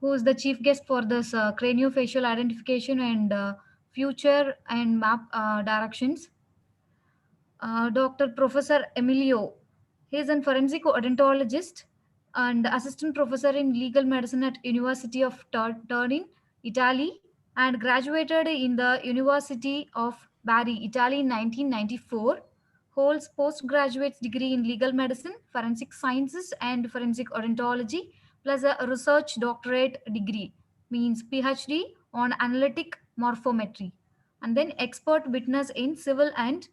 who is the chief guest for this craniofacial identification and future and map directions. Dr. Professor Emilio. He is a forensic odontologist and assistant professor in legal medicine at University of Turin, Italy, and graduated in the University of Bari, Italy in 1994. Holds postgraduate degree in legal medicine, forensic sciences, and forensic odontology, plus a research doctorate degree, means PhD on analytic morphometry, and then expert witness in civil and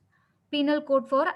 penal code for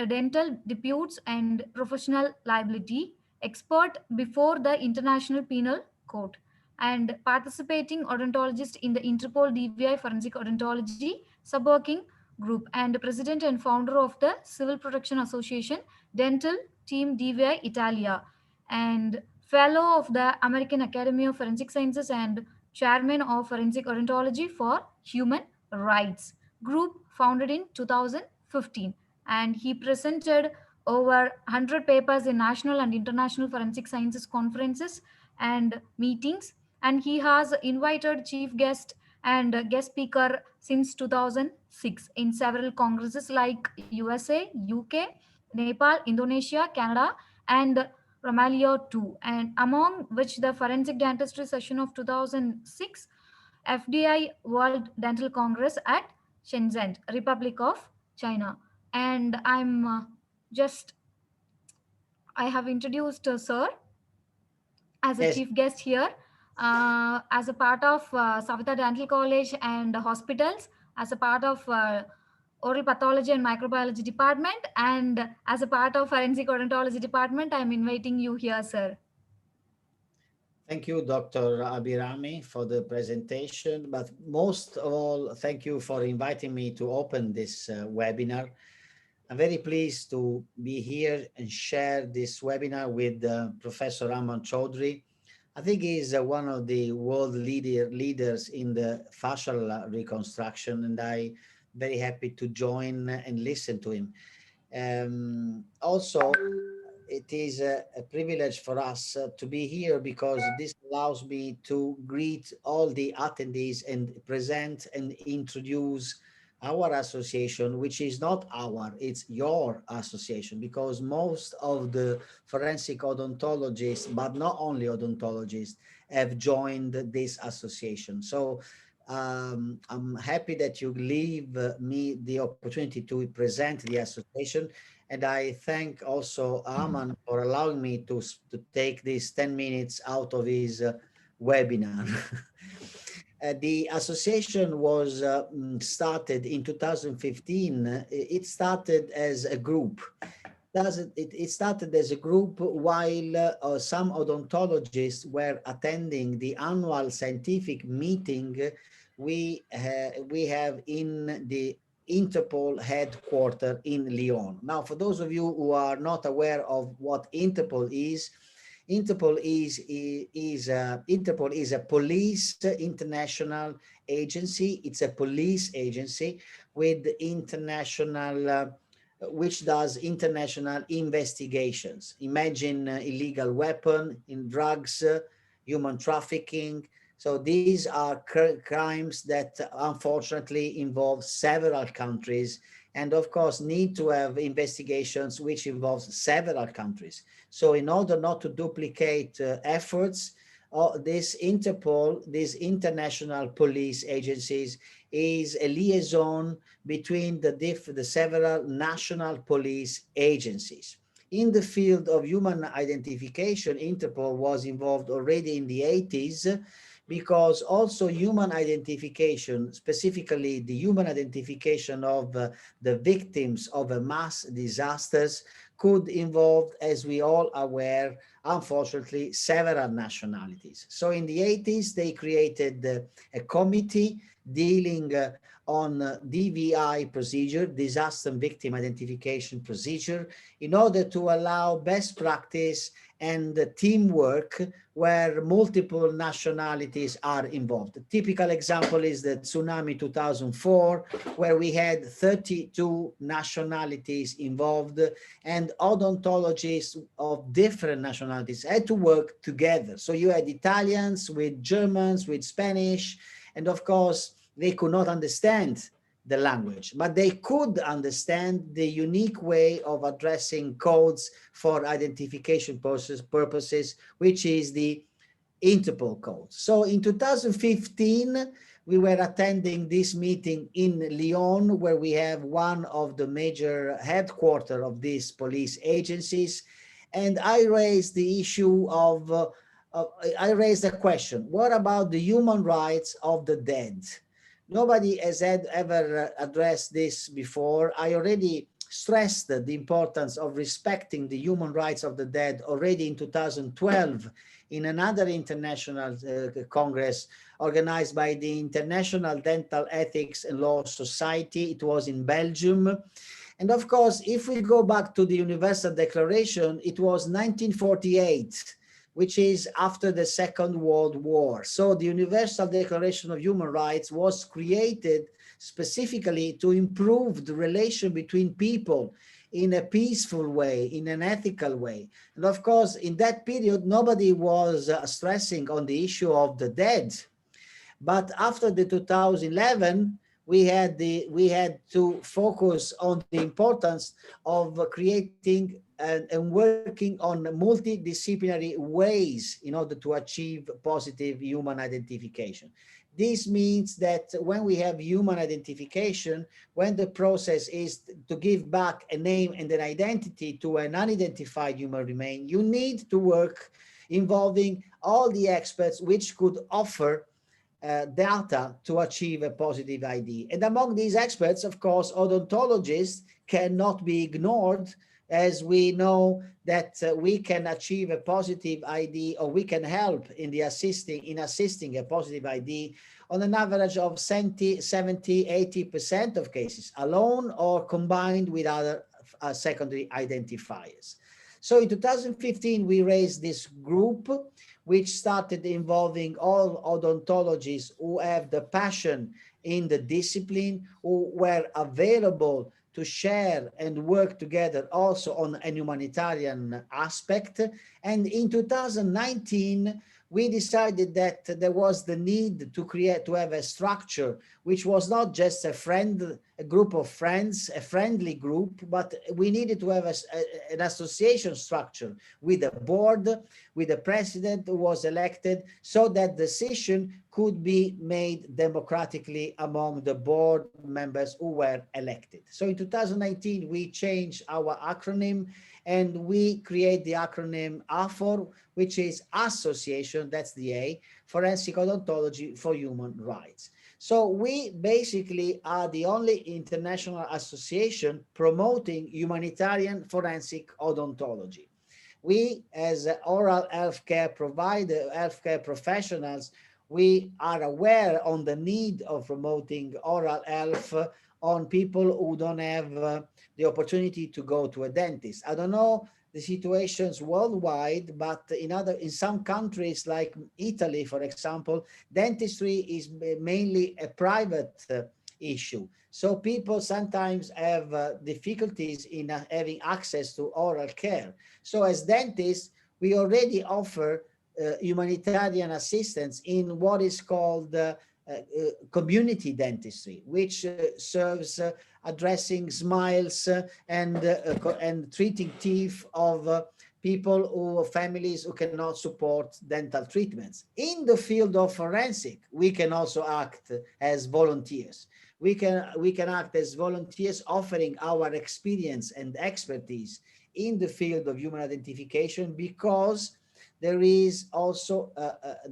dental disputes and professional liability, expert before the International Penal Court, and participating odontologist in the Interpol DVI Forensic Odontology Subworking Group, and president and founder of the Civil Protection Association Dental Team DVI Italia, and fellow of the American Academy of Forensic Sciences and chairman of Forensic Odontology for Human Rights Group, founded in 2015. And he presented over 100 papers in national and international forensic sciences conferences and meetings, and he has invited chief guest and guest speaker since 2006 in several congresses like USA, UK, Nepal, Indonesia, Canada, and Romalia too, and among which the Forensic Dentistry session of 2006, FDI World Dental Congress at Shenzhen, Republic of China. And just, I have introduced Sir as a Yes, chief guest here, as a part of Savita Dental College and hospitals, as a part of oral pathology and microbiology department, and as a part of forensic odontology department. I'm inviting you here, sir. thank you, Dr. Abirami, for the presentation. But most of all, thank you for inviting me to open this webinar. I'm very pleased to be here and share this webinar with Professor Aman Chowdhry. I think he's one of the world leaders in the facial reconstruction, and I'm very happy to join and listen to him. Also, it is a privilege for us to be here because this allows me to greet all the attendees and present and introduce our association, which is not our, it's your association, because most of the forensic odontologists, but not only odontologists, have joined this association. So I'm happy that you leave me the opportunity to present the association. And I thank also Aman for allowing me to take these 10 minutes out of his webinar. The association was started in 2015. It started as a group. It started as a group while some odontologists were attending the annual scientific meeting we have in the Interpol headquarters in Lyon. Now, for those of you who are not aware of what Interpol is, Interpol is a police international agency. It's a police agency with international, which does international investigations. Imagine illegal weapon, in drugs, human trafficking. So these are crimes that unfortunately involve several countries, and of course need to have investigations which involves several countries. So in order not to duplicate efforts, this Interpol, these international police agencies, is a liaison between the several national police agencies. In the field of human identification, Interpol was involved already in the 80s, because also human identification, specifically the human identification of the victims of mass disasters, could involve, as we all are aware, unfortunately, several nationalities. So in the 80s, they created a committee dealing on DVI procedure, disaster victim identification procedure, in order to allow best practice and teamwork where multiple nationalities are involved. The typical example is the tsunami 2004, where we had 32 nationalities involved, and and odontologists of different nationalities had to work together. So you had Italians with Germans, with Spanish, and of course, they could not understand the language, but they could understand the unique way of addressing codes for identification purposes, which is the Interpol code. So in 2015, we were attending this meeting in Lyon, where we have one of the major headquarters of these police agencies. And I raised the issue I raised a question: what about the human rights of the dead? Nobody has ever addressed this before. I already stressed the importance of respecting the human rights of the dead already in 2012 in another international congress organized by the International Dental Ethics and Law Society. It was in Belgium. And of course, if we go back to the Universal Declaration, it was 1948, which is after the Second World War. So the Universal Declaration of Human Rights was created specifically to improve the relation between people in a peaceful way, in an ethical way. And of course, in that period, nobody was stressing on the issue of the dead. But after the 2011, we had to focus on the importance of creating and working on multidisciplinary ways in order to achieve positive human identification. This means that when we have human identification, when the process is to give back a name and an identity to an unidentified human remain, you need to work involving all the experts which could offer data to achieve a positive ID. And among these experts, of course, odontologists cannot be ignored, as we know that we can achieve a positive ID, or we can help in assisting a positive ID on an average of 70, 80% of cases, alone or combined with other secondary identifiers. So in 2015, we raised this group, which started involving all odontologists who have the passion in the discipline, who were available to share and work together also on a humanitarian aspect. And in 2019, we decided that there was the need to have a structure which was not just a group of friends, a friendly group, but we needed to have an association structure with a board, with a president who was elected, so that decision could be made democratically among the board members who were elected. So in 2019, we changed our acronym and we create the acronym AFOR, which is Association, that's the A, Forensic Odontology for Human Rights. So we basically are the only international association promoting humanitarian forensic odontology. We, as oral healthcare provider, healthcare professionals, we are aware on the need of promoting oral health on people who don't have the opportunity to go to a dentist. I don't know the situations worldwide, but in some countries like Italy, for example, dentistry is mainly a private issue. So people sometimes have difficulties in having access to oral care. So as dentists, we already offer humanitarian assistance in what is called community dentistry, which serves addressing smiles and treating teeth of people or families who cannot support dental treatments. In the field of forensic, we can also act as volunteers. We can act as volunteers, offering our experience and expertise in the field of human identification, because there is also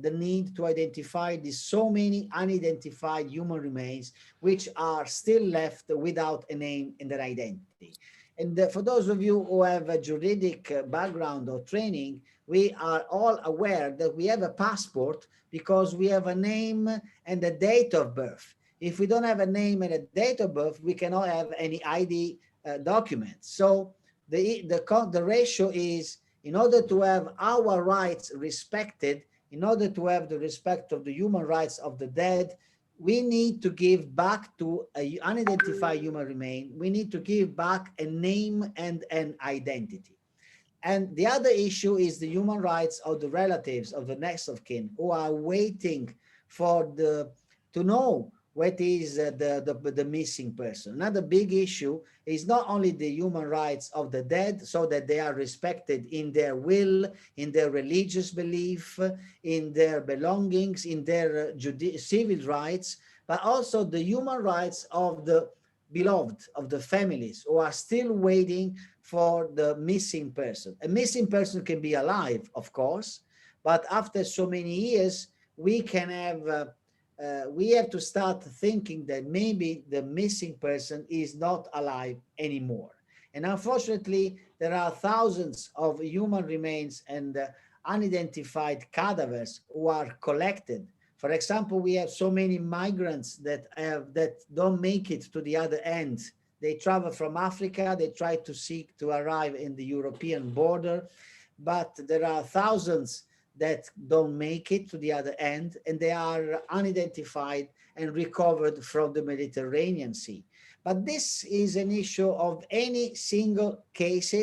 the need to identify the so many unidentified human remains which are still left without a name and an identity. And for those of you who have a juridic background or training, we are all aware that we have a passport because we have a name and a date of birth. If we don't have a name and a date of birth, we cannot have any ID document. So the ratio is, in order to have our rights respected, in order to have the respect of the human rights of the dead, we need to give back to a unidentified human remain, we need to give back a name and an identity. And the other issue is the human rights of the relatives of the next of kin who are waiting for the to know what is the missing person. Another big issue is not only the human rights of the dead, so that they are respected in their will, in their religious belief, in their belongings, in their civil rights, but also the human rights of the beloved, of the families who are still waiting for the missing person. A missing person can be alive, of course, but after so many years, we can have we have to start thinking that maybe the missing person is not alive anymore. And unfortunately, there are thousands of human remains and unidentified cadavers who are collected. For example, we have so many migrants that don't make it to the other end. They travel from Africa, they try to seek to arrive in the European border, but there are thousands that don't make it to the other end, and they are unidentified and recovered from the Mediterranean Sea. But this is an issue of any single case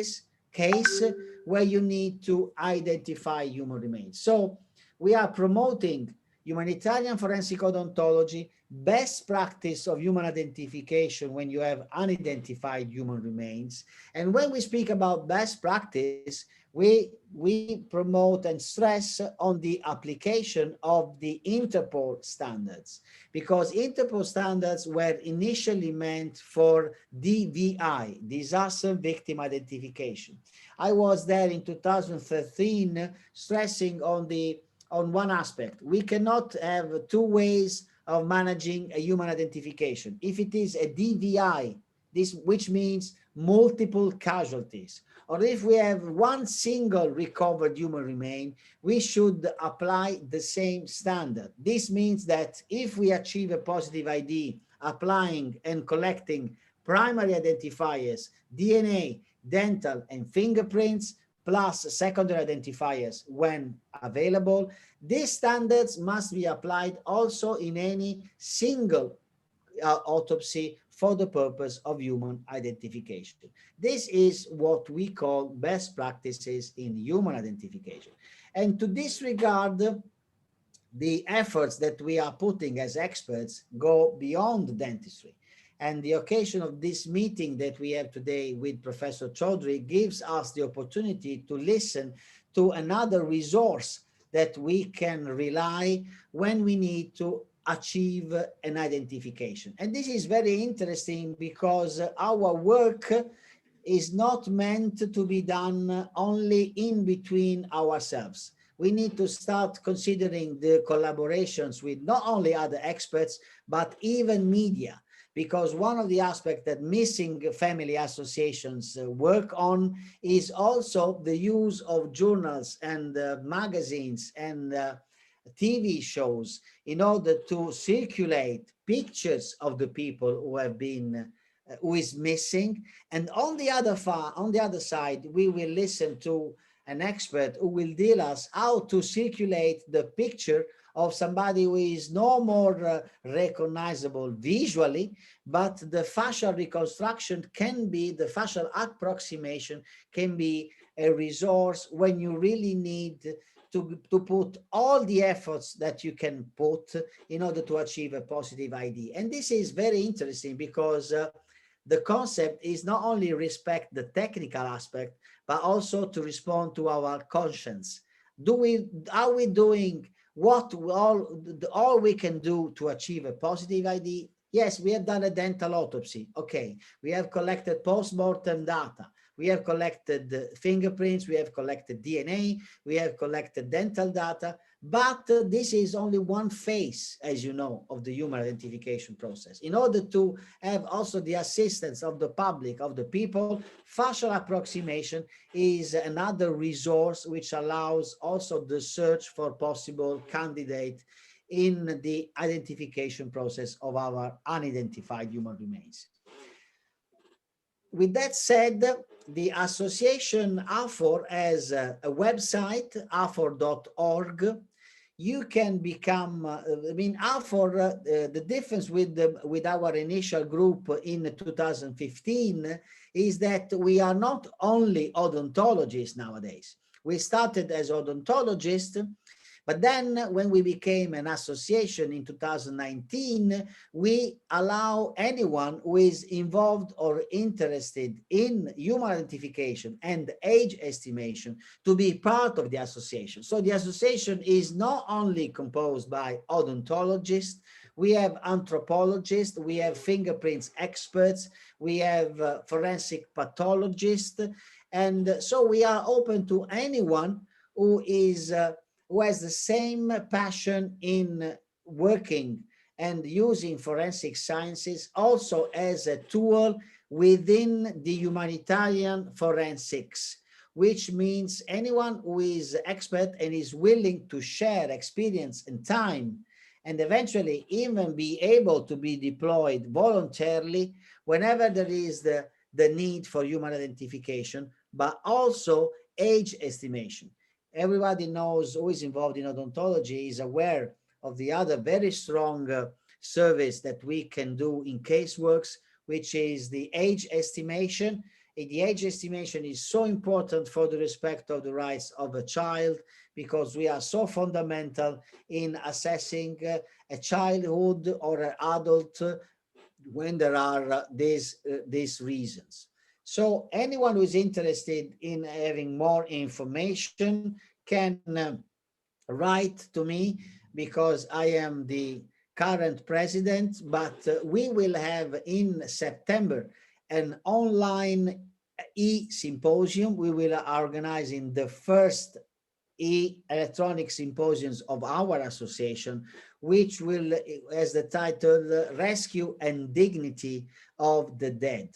where you need to identify human remains. So we are promoting humanitarian forensic odontology, best practice of human identification when you have unidentified human remains. And when we speak about best practice, we promote and stress on the application of the Interpol standards, because Interpol standards were initially meant for DVI, disaster victim identification. I was there in 2013 stressing on one aspect. We cannot have two ways of managing a human identification. If it is a DVI, this which means multiple casualties, or if we have one single recovered human remain, we should apply the same standard. This means that if we achieve a positive ID, applying and collecting primary identifiers, DNA, dental, and fingerprints, plus secondary identifiers when available, these standards must be applied also in any single autopsy for the purpose of human identification. This is what we call best practices in human identification. And to this regard, the efforts that we are putting as experts go beyond dentistry. And the occasion of this meeting that we have today with Professor Chowdhry gives us the opportunity to listen to another resource that we can rely when we need to achieve an identification. And this is very interesting because our work is not meant to be done only in between ourselves. We need to start considering the collaborations with not only other experts, but even media, because one of the aspects that missing family associations work on is also the use of journals and magazines and TV shows in order to circulate pictures of the people who have been who is missing. And on the other side, we will listen to an expert who will tell us how to circulate the picture of somebody who is no more recognizable visually, but the facial reconstruction can be, the facial approximation can be a resource when you really need to put all the efforts that you can put in order to achieve a positive ID. And this is very interesting because the concept is not only respect the technical aspect, but also to respond to our conscience. Are we doing what all we can do to achieve a positive ID? Yes, we have done a dental autopsy. Okay, we have collected post-mortem data. We have collected fingerprints, we have collected DNA, we have collected dental data, but this is only one phase, as you know, of the human identification process. In order to have also the assistance of the public, of the people, facial approximation is another resource which allows also the search for possible candidate in the identification process of our unidentified human remains. With that said, the association AFOR has a website, afor.org. you can become, I mean, for the difference with our initial group in 2015 is that we are not only odontologists nowadays. We started as odontologists, but then when we became an association in 2019, we allow anyone who is involved or interested in human identification and age estimation to be part of the association. So the association is not only composed by odontologists, we have anthropologists, we have fingerprints experts, we have forensic pathologists, and so we are open to anyone who is who has the same passion in working and using forensic sciences also as a tool within the humanitarian forensics, which means anyone who is expert and is willing to share experience and time and eventually even be able to be deployed voluntarily whenever there is the need for human identification, but also age estimation. Everybody knows who is involved in odontology is aware of the other very strong service that we can do in caseworks, which is the age estimation. The age estimation is so important for the respect of the rights of a child because we are so fundamental in assessing a childhood or an adult when there are these reasons. So anyone who is interested in having more information can write to me because I am the current president, but we will have in September an online e-symposium. We will organize in the first electronic symposiums of our association, which will, as the title, Rescue and Dignity of the Dead,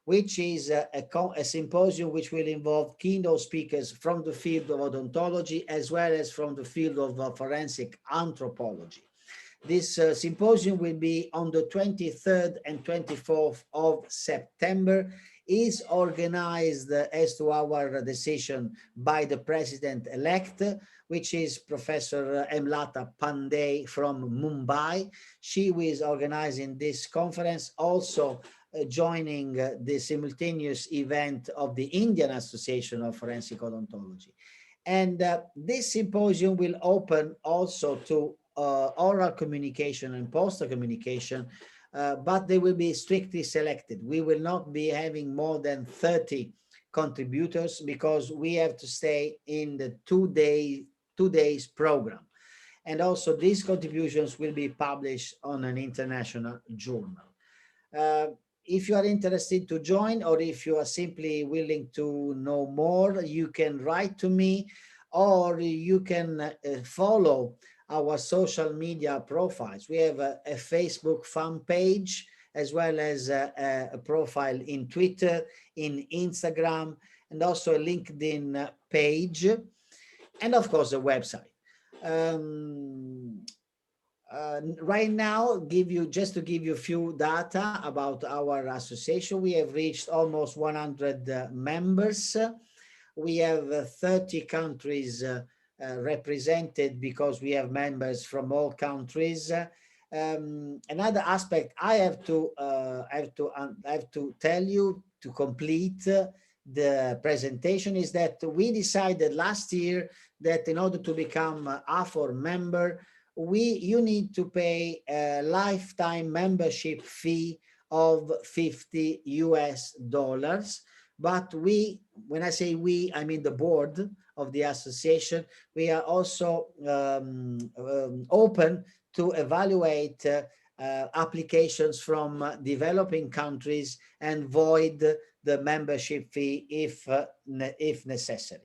which is a symposium which will involve keynote speakers from the field of odontology as well as from the field of forensic anthropology. This symposium will be on the 23rd and 24th of September, is organized as to our decision by the president-elect, which is Professor Emlata Pandey from Mumbai. She is organizing this conference, also joining the simultaneous event of the Indian Association of Forensic Odontology. And this symposium will open also to oral communication and poster communication, but they will be strictly selected. We will not be having more than 30 contributors because we have to stay in the 2 days program. And also these contributions will be published on an international journal. If you are interested to join, or if you are simply willing to know more, you can write to me, or you can follow our social media profiles. We have a Facebook fan page, as well as a profile in Twitter, in Instagram, and also a LinkedIn page, and of course a website. Right now, just to give you a few data about our association, we have reached almost 100 members. We have 30 countries represented because we have members from all countries. Another aspect I have to tell you to complete the presentation is that we decided last year that in order to become a AFOR member, you need to pay a lifetime membership fee of $50. But when I say we, I mean the board of the association, we are also open to evaluate applications from developing countries and void the membership fee if necessary.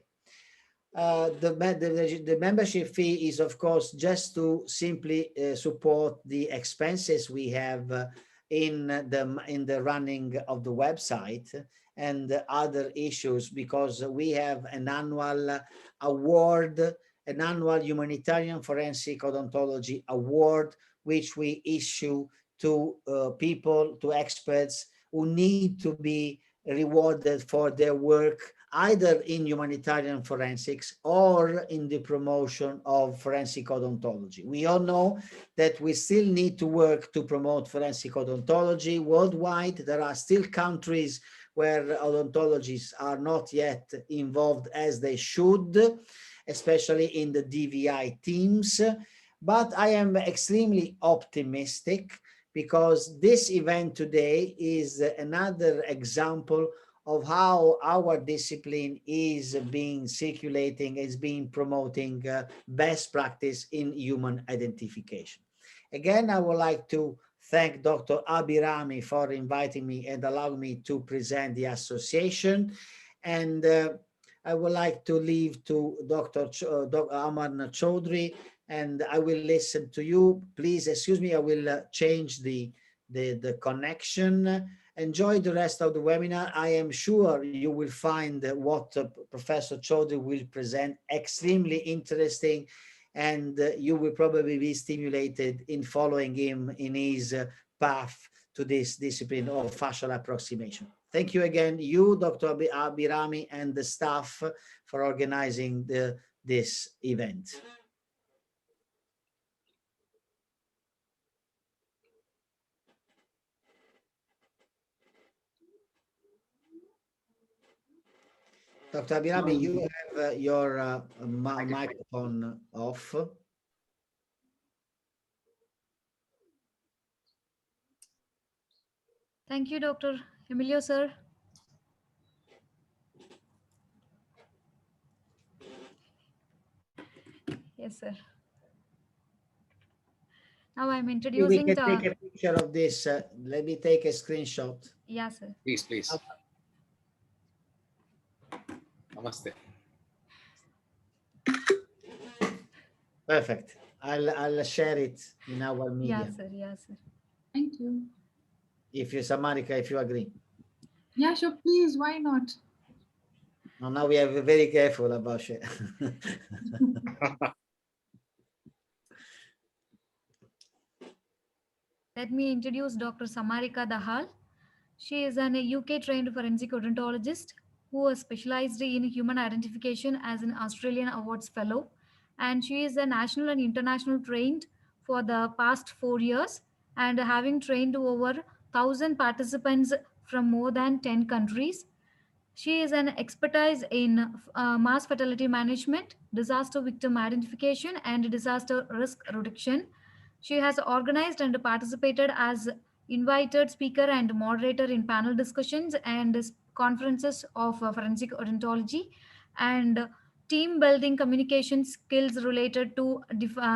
The membership fee is, of course, just to simply support the expenses we have in the running of the website and other issues, because we have an annual award, an annual Humanitarian Forensic Odontology Award, which we issue to people, to experts who need to be rewarded for their work either in humanitarian forensics or in the promotion of forensic odontology. We all know that we still need to work to promote forensic odontology worldwide. There are still countries where odontologists are not yet involved as they should, especially in the DVI teams. But I am extremely optimistic because this event today is another example of how our discipline is being circulating, is being promoting best practice in human identification. Again, I would like to thank Dr. Abirami for inviting me and allowing me to present the association. And I would like to leave to Dr. Aman Chowdhry, and I will listen to you. Please excuse me, I will change the connection. Enjoy the rest of the webinar. I am sure you will find what Professor Chaudhry will present extremely interesting, and you will probably be stimulated in following him in his path to this discipline of facial approximation. Thank you again, you, Dr. Abirami, and the staff for organizing this event. Dr. Abirami, you have your microphone off. Thank you, Dr. Emilio, sir. Yes, sir. Now I'm Maybe we introducing can take the... a picture of this. Let me take a screenshot. Yeah, sir. Please, please. Namaste. Perfect. I'll share it in our media. Yeah, sir. Yeah, sir. Thank you. If you, Samarika, if you agree. Yeah, sure, please, why not? Now we have to be very careful about it. Let me introduce Dr. Samarika Dahal. She is an UK trained forensic odontologist who has specialized in human identification as an Australian Awards Fellow. And she is a national and international trained for the past 4 years and having trained over 1,000 participants from more than 10 countries. She is an expertise in mass fatality management, disaster victim identification, and disaster risk reduction. She has organized and participated as invited speaker and moderator in panel discussions and conferences of forensic odontology and team building communication skills related to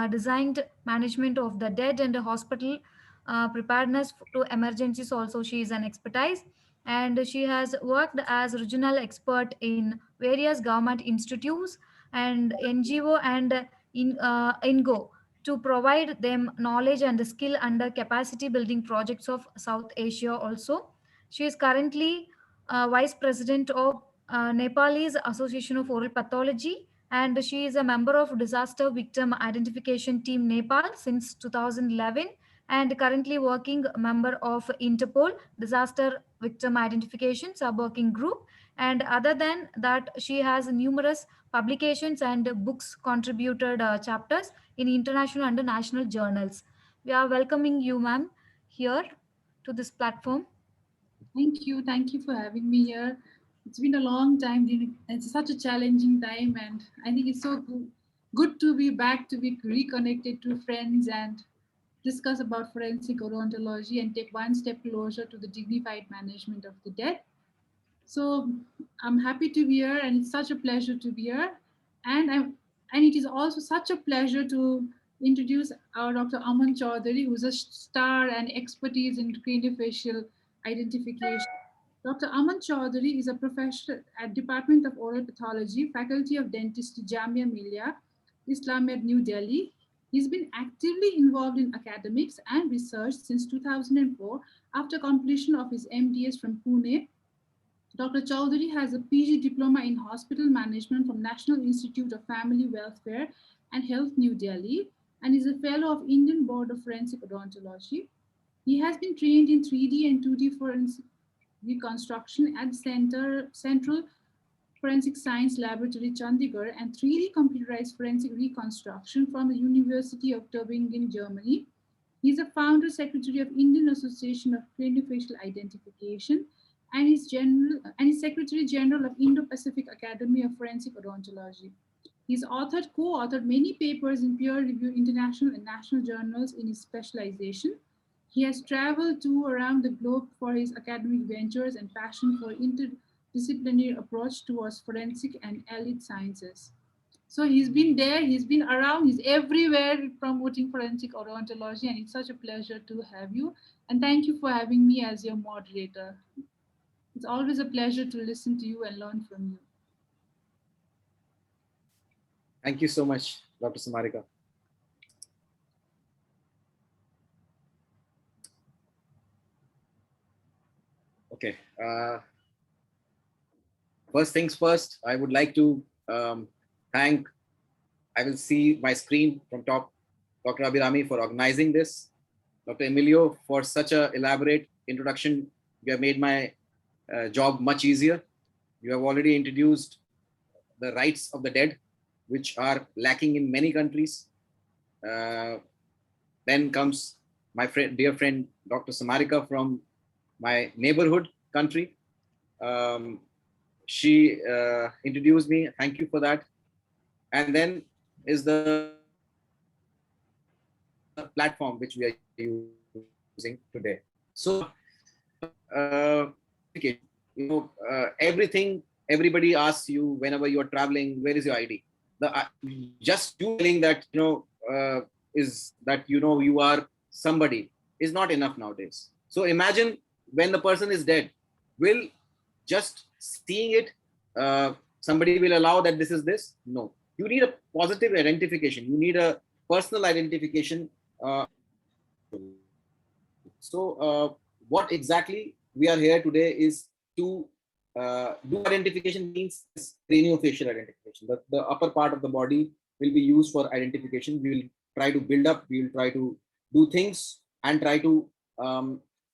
designed management of the dead and hospital preparedness to emergencies. Also, she is an expertise and she has worked as regional expert in various government institutes and NGO and INGO to provide them knowledge and skill under capacity building projects of South Asia also. She is currently vice president of Nepalese Association of Oral Pathology and she is a member of disaster victim identification team Nepal since 2011 and currently working member of Interpol disaster victim identification sub-working group. And other than that, she has numerous publications and books contributed chapters in international and national journals. We are welcoming you, ma'am, here to this platform. Thank you. Thank you for having me here. It's been a long time. It's such a challenging time, and I think it's so good to be back, to be reconnected to friends and discuss about forensic odontology and take one step closer to the dignified management of the dead. So I'm happy to be here, and it's such a pleasure to be here. And it is also such a pleasure to introduce our Dr. Aman Chaudhary, who's a star and expertise in craniofacial identification. Dr. Aman Chaudhary is a professor at Department of Oral Pathology, Faculty of Dentistry, Jamia Millia, Islamabad, New Delhi. He's been actively involved in academics and research since 2004 after completion of his MDS from Pune. Dr. Chowdhury has a PG diploma in hospital management from National Institute of Family Welfare and Health, New Delhi, and is a fellow of Indian Board of Forensic Odontology. He has been trained in 3D and 2D forensic reconstruction at Central Forensic Science Laboratory, Chandigarh, and 3D computerized forensic reconstruction from the University of Tübingen, Germany. He is the founder secretary of Indian Association of Craniofacial Identification and is Secretary General of Indo-Pacific Academy of Forensic Odontology. He's co-authored many papers in peer-reviewed international and national journals in his specialization. He has traveled around the globe for his academic ventures and passion for interdisciplinary approach towards forensic and allied sciences. So he's been there, he's been around, he's everywhere promoting forensic odontology, and it's such a pleasure to have you. And thank you for having me as your moderator. It's always a pleasure to listen to you and learn from you. Thank you so much, Dr. Samarika. Okay. First things first, I would like to thank, I will see my screen from top, Dr. Abirami for organizing this, Dr. Emilio for such an elaborate introduction. You have made my job much easier. You have already introduced the rights of the dead, which are lacking in many countries. Then comes my dear friend, Dr. Samarika from my neighborhood country. She introduced me. Thank you for that. And then is the platform which we are using today. So, everything, everybody asks you whenever you're traveling, where is your ID? Just you telling that, is that, you are somebody is not enough nowadays. So imagine when the person is dead, will just seeing it, somebody will allow that this is this? No. You need a positive identification. You need a personal identification. What exactly we are here today is to do identification means craniofacial identification. The upper part of the body will be used for identification. We will try to build up, we will try to do things and try to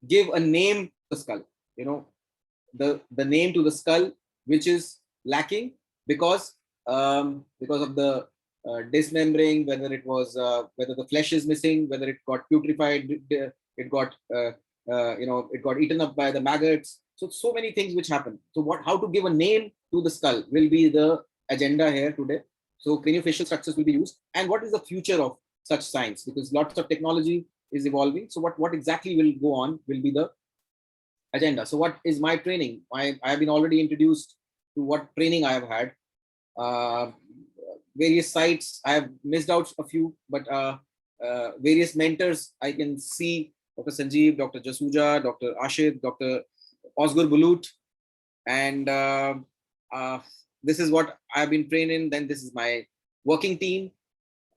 give a name to the skull. The name to the skull, which is lacking because of the dismembering, whether it was whether the flesh is missing, whether it got putrefied, it got it got eaten up by the maggots. So many things which happen. So how to give a name to the skull will be the agenda here today. So craniofacial structures will be used, and what is the future of such science, because lots of technology is evolving. So what exactly will go on will be the agenda. So what is my training? I have been already introduced to what training I have had. Various sites, I have missed out a few, but various mentors I can see: Dr. Sanjeev, Dr. Jasuja, Dr. Ashid, Dr. Osgur Bulut, and this is what I've been trained in. Then this is my working team.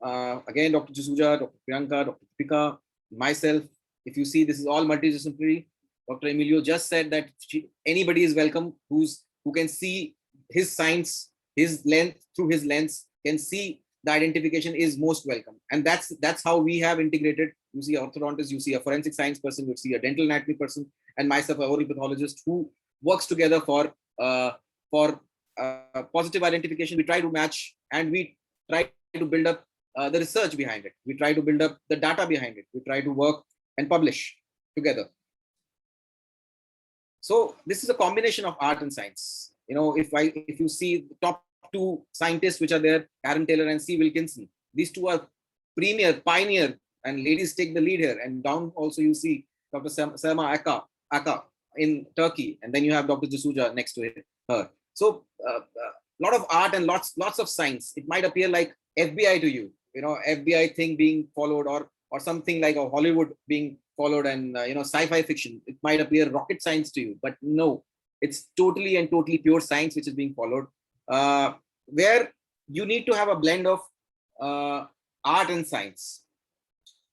Again, Dr. Jasuja, Dr. Priyanka, Dr. Pika, myself. If you see, this is all multidisciplinary. Dr. Emilio just said that anybody is welcome who can see his science, his lens, through his lens, can see the identification is most welcome. And that's how we have integrated. You see orthodontist, you see a forensic science person, you see a dental anatomy person, and myself, a oral pathologist, who works together for positive identification. We try to match, and we try to build up the research behind it. We try to build up the data behind it. We try to work and publish together. So this is a combination of art and science. If you see the top two scientists which are there, Karen Taylor and C. Wilkinson, these two are premier, pioneer, and ladies take the lead here. And down also you see Dr. Selma Aka in Turkey, and then you have Dr. Jasuja next to her. So a lot of art and lots of science. It might appear like FBI to you, FBI thing being followed, or something like a Hollywood being followed, and sci-fi fiction. It might appear rocket science to you, but no, it's totally and totally pure science which is being followed, where you need to have a blend of art and science.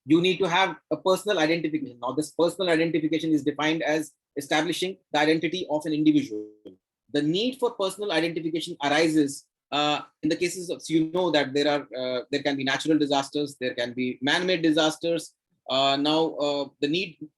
You need to have a personal identification. Now, this personal identification is defined as establishing the identity of an individual. The need for personal identification arises in the cases of, that there can be natural disasters, there can be man-made disasters. Now, the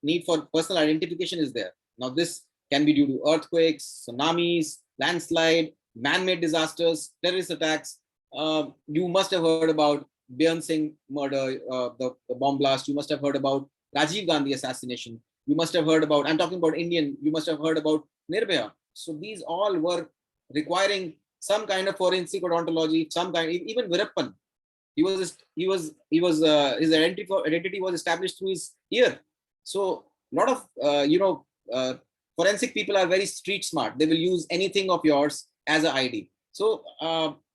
need for personal identification is there. Now, this can be due to earthquakes, tsunamis, landslide, man-made disasters, terrorist attacks. You must have heard about Björn Singh murder, the bomb blast. You must have heard about Rajiv Gandhi assassination. You must have heard about, I'm talking about Indian, you must have heard about Nirbhaya. So these all were requiring some kind of forensic odontology, some kind, even Virappan. His identity was established through his ear. So a lot of forensic people are very street smart. They will use anything of yours as an ID. So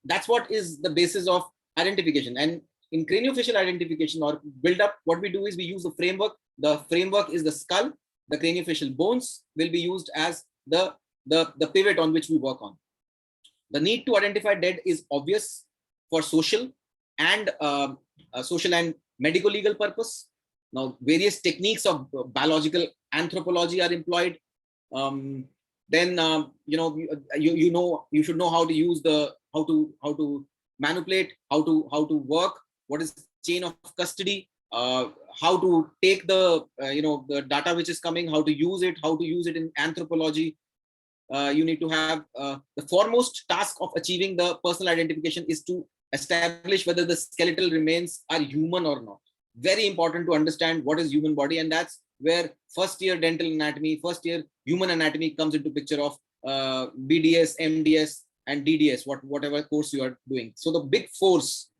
that's what is the basis of identification. And in craniofacial identification or build up, what we do is we use the framework. The framework is the skull. The craniofacial bones will be used as the pivot on which we work on. The need to identify dead is obvious for social and medical legal purpose. Now, various techniques of biological anthropology are employed. Then you should know how to use how to manipulate, how to work, what is chain of custody, how to take the data which is coming, how to use it in anthropology. You need to have the foremost task of achieving the personal identification is to establish whether the skeletal remains are human or not. Very important to understand what is human body, and that's where first year dental anatomy, first year human anatomy comes into picture of BDS, MDS, and DDS, whatever course you are doing. So the big force,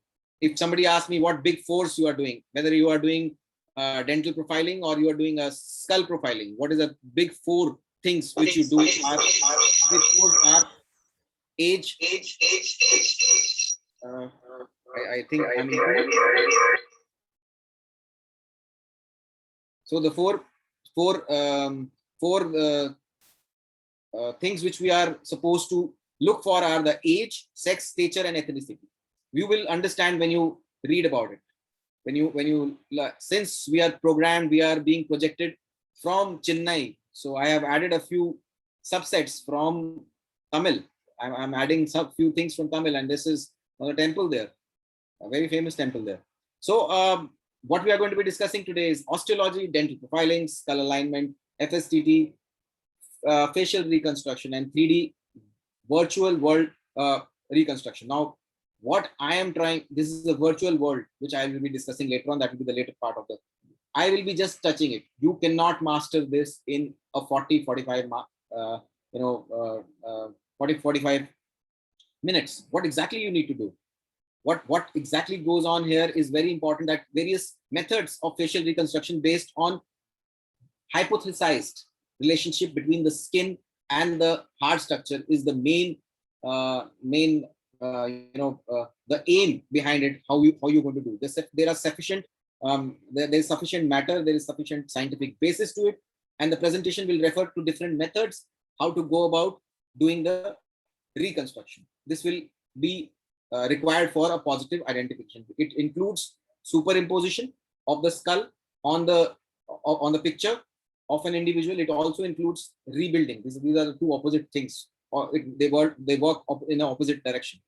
if somebody asks me what big force you are doing, whether you are doing dental profiling or you are doing a skull profiling, what is the big four things which you do? Big four are age. I think I'm so the four things which we are supposed to look for are the age, sex, stature, and ethnicity. You will understand when you read about it. Since we are programmed, we are being projected from Chennai. So I have added a few subsets from Tamil. I'm adding some few things from Tamil, and this is a temple there, a very famous temple there. So what we are going to be discussing today is osteology, dental profiling, skull alignment, FSTT, facial reconstruction, and 3D virtual world reconstruction. Now, what I am trying, this is a virtual world, which I will be discussing later on. That will be the later part of the, I will be just touching it. You cannot master this in a 45 minutes. What exactly you need to do? What exactly goes on here is very important, that various methods of facial reconstruction based on hypothesized relationship between the skin and the hard structure is the the aim behind it. How you're going to do this? There are sufficient there is sufficient matter, there is sufficient scientific basis to it, and the presentation will refer to different methods how to go about doing the reconstruction. This will be required for a positive identification. It includes superimposition of the skull on the picture of an individual. It also includes rebuilding. These are the two opposite things, or they work in an opposite direction.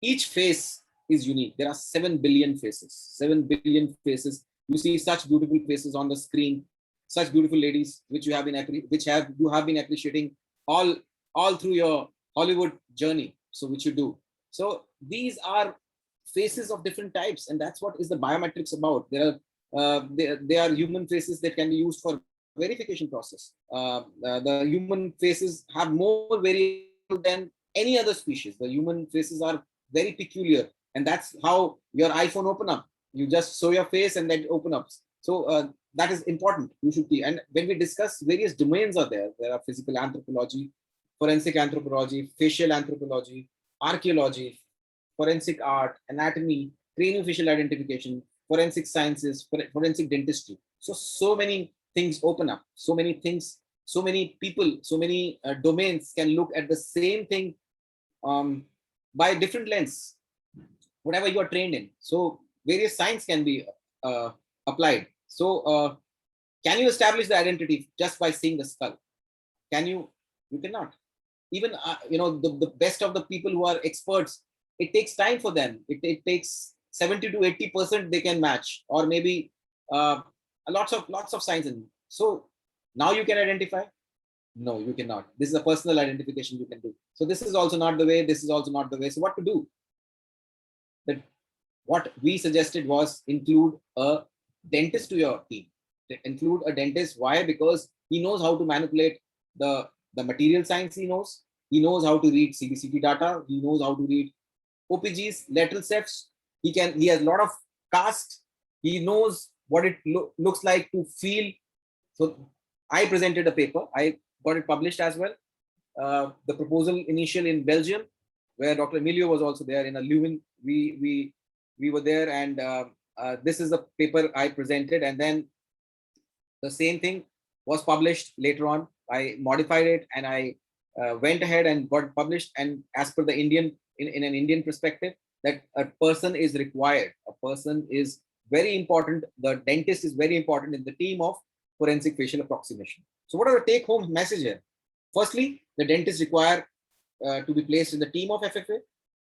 Each face is unique. There are 7 billion faces. 7 billion faces. You see such beautiful faces on the screen, such beautiful ladies, which you have been appreciating all through your Hollywood journey. So which you do. So these are faces of different types, and that's what is the biometrics about. There are human faces that can be used for verification process. The human faces have more variation than any other species. The human faces are very peculiar, and that's how your iPhone open up. You just show your face and then open up. So that is important. You should be. And when we discuss, various domains are there. There are physical anthropology, forensic anthropology, facial anthropology, archaeology, forensic art, anatomy, craniofacial identification, forensic sciences, forensic dentistry. So many things open up. So many things. So many people. So many domains can look at the same thing by a different lens, whatever you are trained in. So various science can be applied. So can you establish the identity just by seeing the skull? Can you? You cannot. Even the best of the people who are experts, it takes time for them. It takes 70 to 80% they can match, or maybe lots of science in. So now you can identify. No, you cannot. This is a personal identification you can do. So this is also not the way. This is also not the way. So what to do? That what we suggested was include a dentist to your team. Include a dentist. Why? Because he knows how to manipulate the material science. He knows how to read CBCT data. He knows how to read OPGs, lateral sets. He has a lot of cast. He knows what it looks like to feel. So I presented a paper. I got it published as well. The proposal initial in Belgium, where Dr. Emilio was also there in a Leuven. We were there, and this is the paper I presented, and then the same thing was published later on. I modified it, and I went ahead and got it published. And as per the Indian, in an Indian perspective, that a person is required. A person is very important. The dentist is very important in the team of forensic facial approximation. So what are the take-home message here? Firstly, the dentist require to be placed in the team of FFA.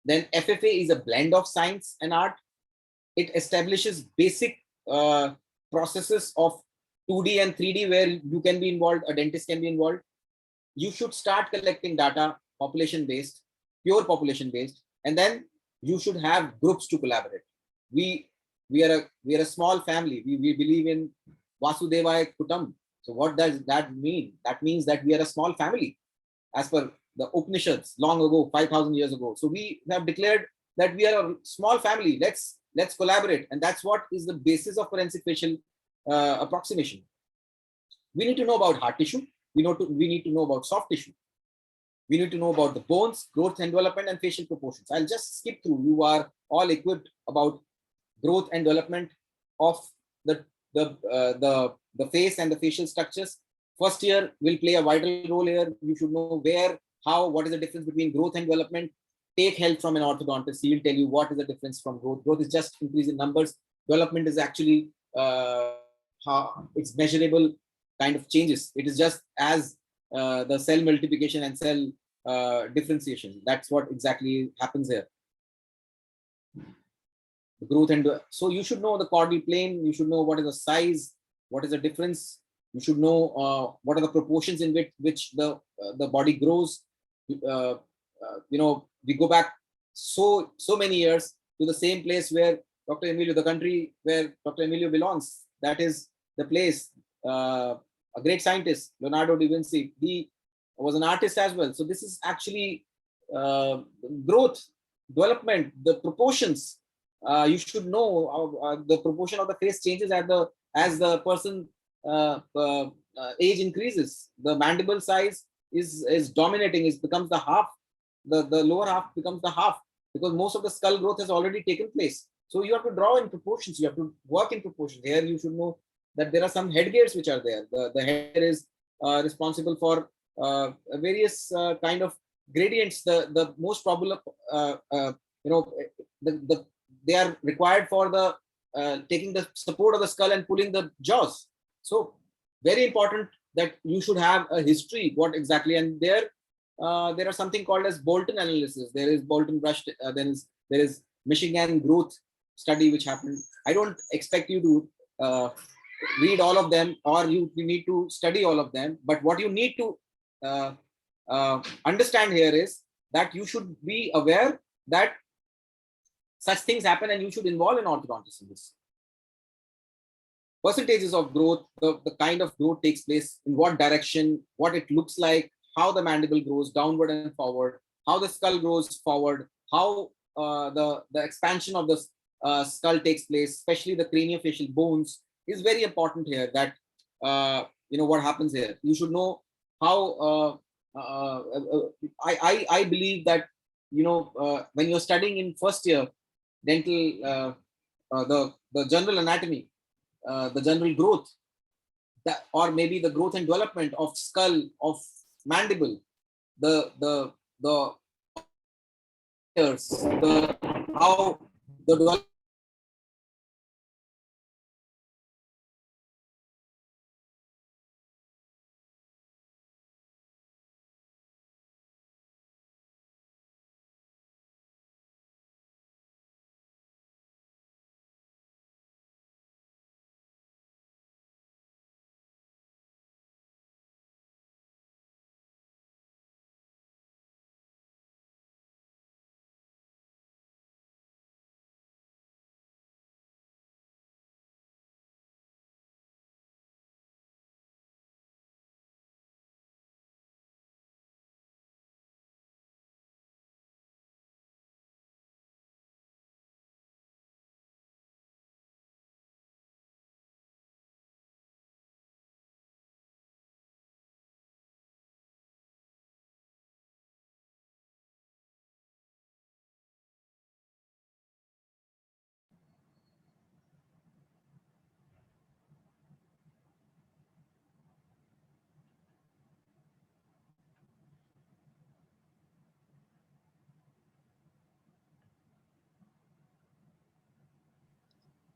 Then FFA is a blend of science and art. It establishes basic processes of 2D and 3D where you can be involved, a dentist can be involved. You should start collecting data, population-based, pure population-based, and then you should have groups to collaborate. We are a small family. We believe in Vasudevaya Kutam. So what does that mean? That means that we are a small family, as per the Upanishads long ago, 5,000 years ago. So we have declared that we are a small family. Let's collaborate, and that's what is the basis of forensic facial approximation. We need to know about hard tissue. We need to know about soft tissue. We need to know about the bones, growth and development, and facial proportions. I'll just skip through. You are all equipped about growth and development of the face and the facial structures. First year will play a vital role here. You should know where, how, what is the difference between growth and development. Take help from an orthodontist. He will tell you what is the difference from growth. Growth is just increase in numbers. Development is actually how it's measurable kind of changes. It is just as the cell multiplication and cell differentiation. That's what exactly happens here. The growth and so you should know the caudal plane. You should know what is the size, what is the difference. You should know what are the proportions in which the body grows. We go back so many years to the same place where Dr. Emilio, the country where Dr. Emilio belongs. That is the place. A great scientist, Leonardo da Vinci, he was an artist as well. So this is actually growth, development, the proportions. You should know the proportion of the face changes as the person age increases. The mandible size is dominating. It becomes the half. The lower half becomes the half because most of the skull growth has already taken place. So you have to draw in proportions. You have to work in proportions. Here you should know that there are some headgears which are there. The headgear is responsible for various kind of gradients. The most probable, they are required for the taking the support of the skull and pulling the jaws. So very important that you should have a history. What exactly? And there are something called as Bolton analysis. There is Bolton brush. There is Michigan growth study which happened. I don't expect you to read all of them, or you need to study all of them. But what you need to understand here is that you should be aware that such things happen and you should involve an orthodontist in this. Percentages of growth, the kind of growth takes place, in what direction, what it looks like, how the mandible grows downward and forward, how the skull grows forward, how the expansion of the skull takes place, especially the craniofacial bones, is very important here. That what happens here. You should know how. I believe that when you're studying in first year dental, the general anatomy, the general growth, or maybe the growth and development of skull, of mandible, the how the development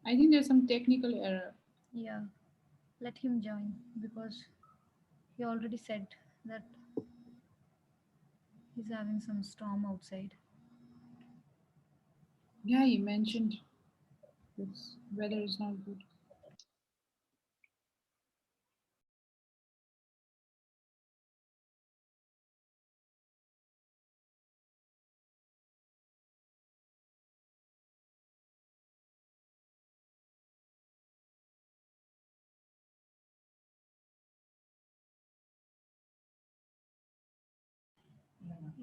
I think there's some technical error. Yeah, let him join because he already said that he's having some storm outside. Yeah, you mentioned this weather is not good.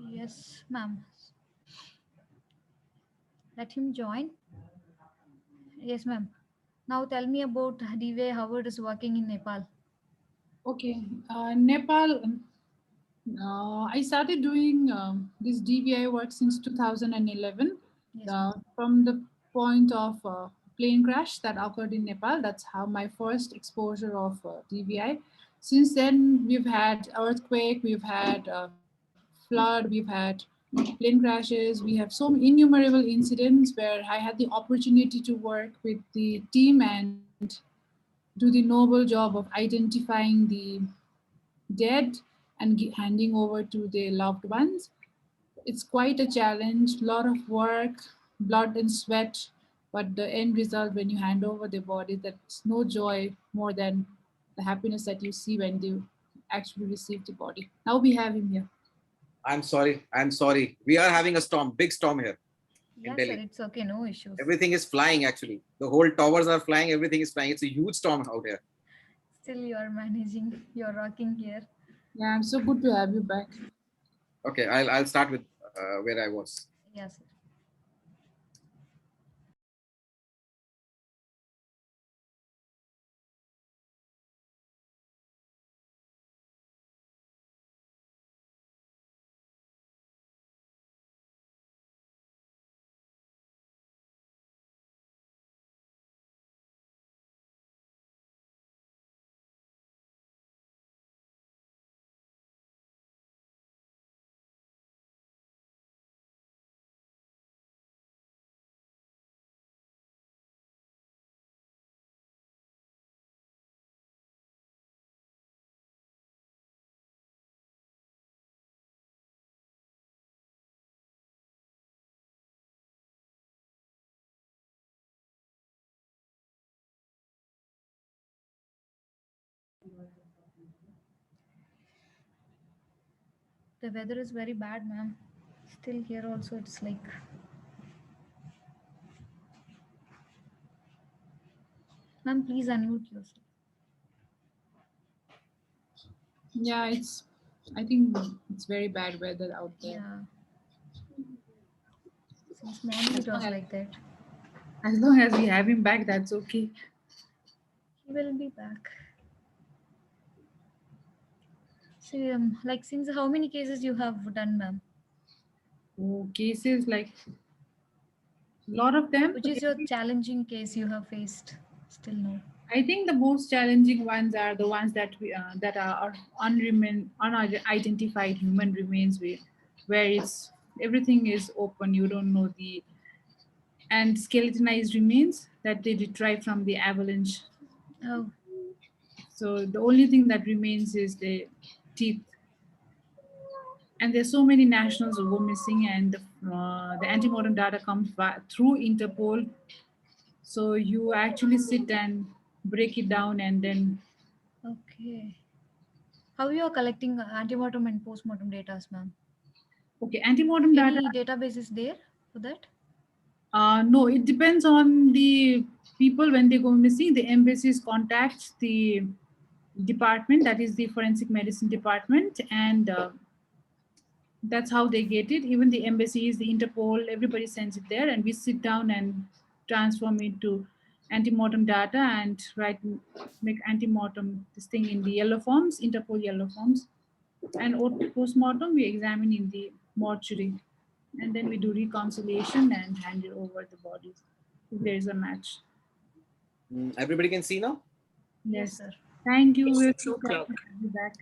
Yes, ma'am. Let him join. Yes, ma'am. Now tell me about DVI, how it is working in Nepal. Okay, Nepal. I started doing this DVI work since 2011. Yes, ma'am. From the point of plane crash that occurred in Nepal, that's how my first exposure of DVI. Since then, we've had earthquake, we've had flood, we've had plane crashes, we have so innumerable incidents where I had the opportunity to work with the team and do the noble job of identifying the dead and handing over to their loved ones. It's quite a challenge, lot of work, blood and sweat, but the end result when you hand over the body, that's no joy more than the happiness that you see when you actually receive the body. Now we have him here. I'm sorry. I'm sorry. We are having a storm, big storm here in Yes, sir. Delhi. It's okay. No issues. Everything is flying actually. The whole towers are flying. Everything is flying. It's a huge storm out here. Still, you are managing. You're rocking here. Yeah, I'm so good to have you back. Okay, I'll start with where I was. Yes, sir. The weather is very bad, ma'am. Still here also, it's like. Ma'am, please unmute yourself. Yeah, I think it's very bad weather out there. Yeah. Since morning As it long was as, like that. as long as we have him back, that's okay. He will be back. See, like since how many cases you have done, ma'am? Oh, cases like a lot of them. Which is your challenging case you have faced? Still no. I think the most challenging ones are the ones that are unidentified human remains, where it's everything is open. You don't know the and skeletonized remains that they retrieve from the avalanche. Oh, So the only thing that remains is the teeth. And there's so many nationals who go missing, and the antemortem data comes through Interpol. So you actually sit and break it down, and then okay. How you are collecting antemortem and postmortem data, ma'am? okay, antemortem data. Any database is there for that? No, it depends on the people when they go missing. The embassies contacts the department, that is the forensic medicine department, and that's how they get it. Even the embassies, the Interpol, everybody sends it there, and we sit down and transform it to antemortem data and make antemortem this thing in the yellow forms, Interpol yellow forms, and postmortem we examine in the mortuary, and then we do reconciliation and hand it over the bodies if there is a match. Everybody can see now. Yes, Yes, sir. thank you. We're so 2 o'clock. glad to have you back.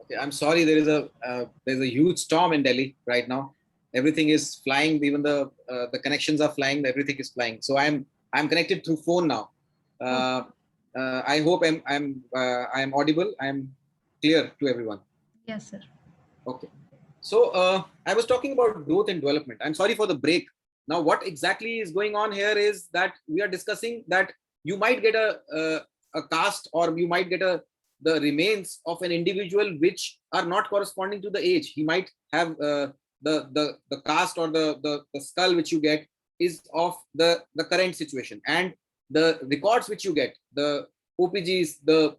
Okay, I'm sorry. There's a huge storm in Delhi right now. Everything is flying. Even the connections are flying. Everything is flying. So I'm I'm connected through phone now. I hope I'm audible. I'm clear to everyone. Yes, sir. Okay. So I was talking about growth and development. I'm sorry for the break. Now, what exactly is going on here is that we are discussing that you might get a cast, or you might get the remains of an individual which are not corresponding to the age. He might have the cast or the skull which you get is of the current situation, and the records which you get, the OPGs, the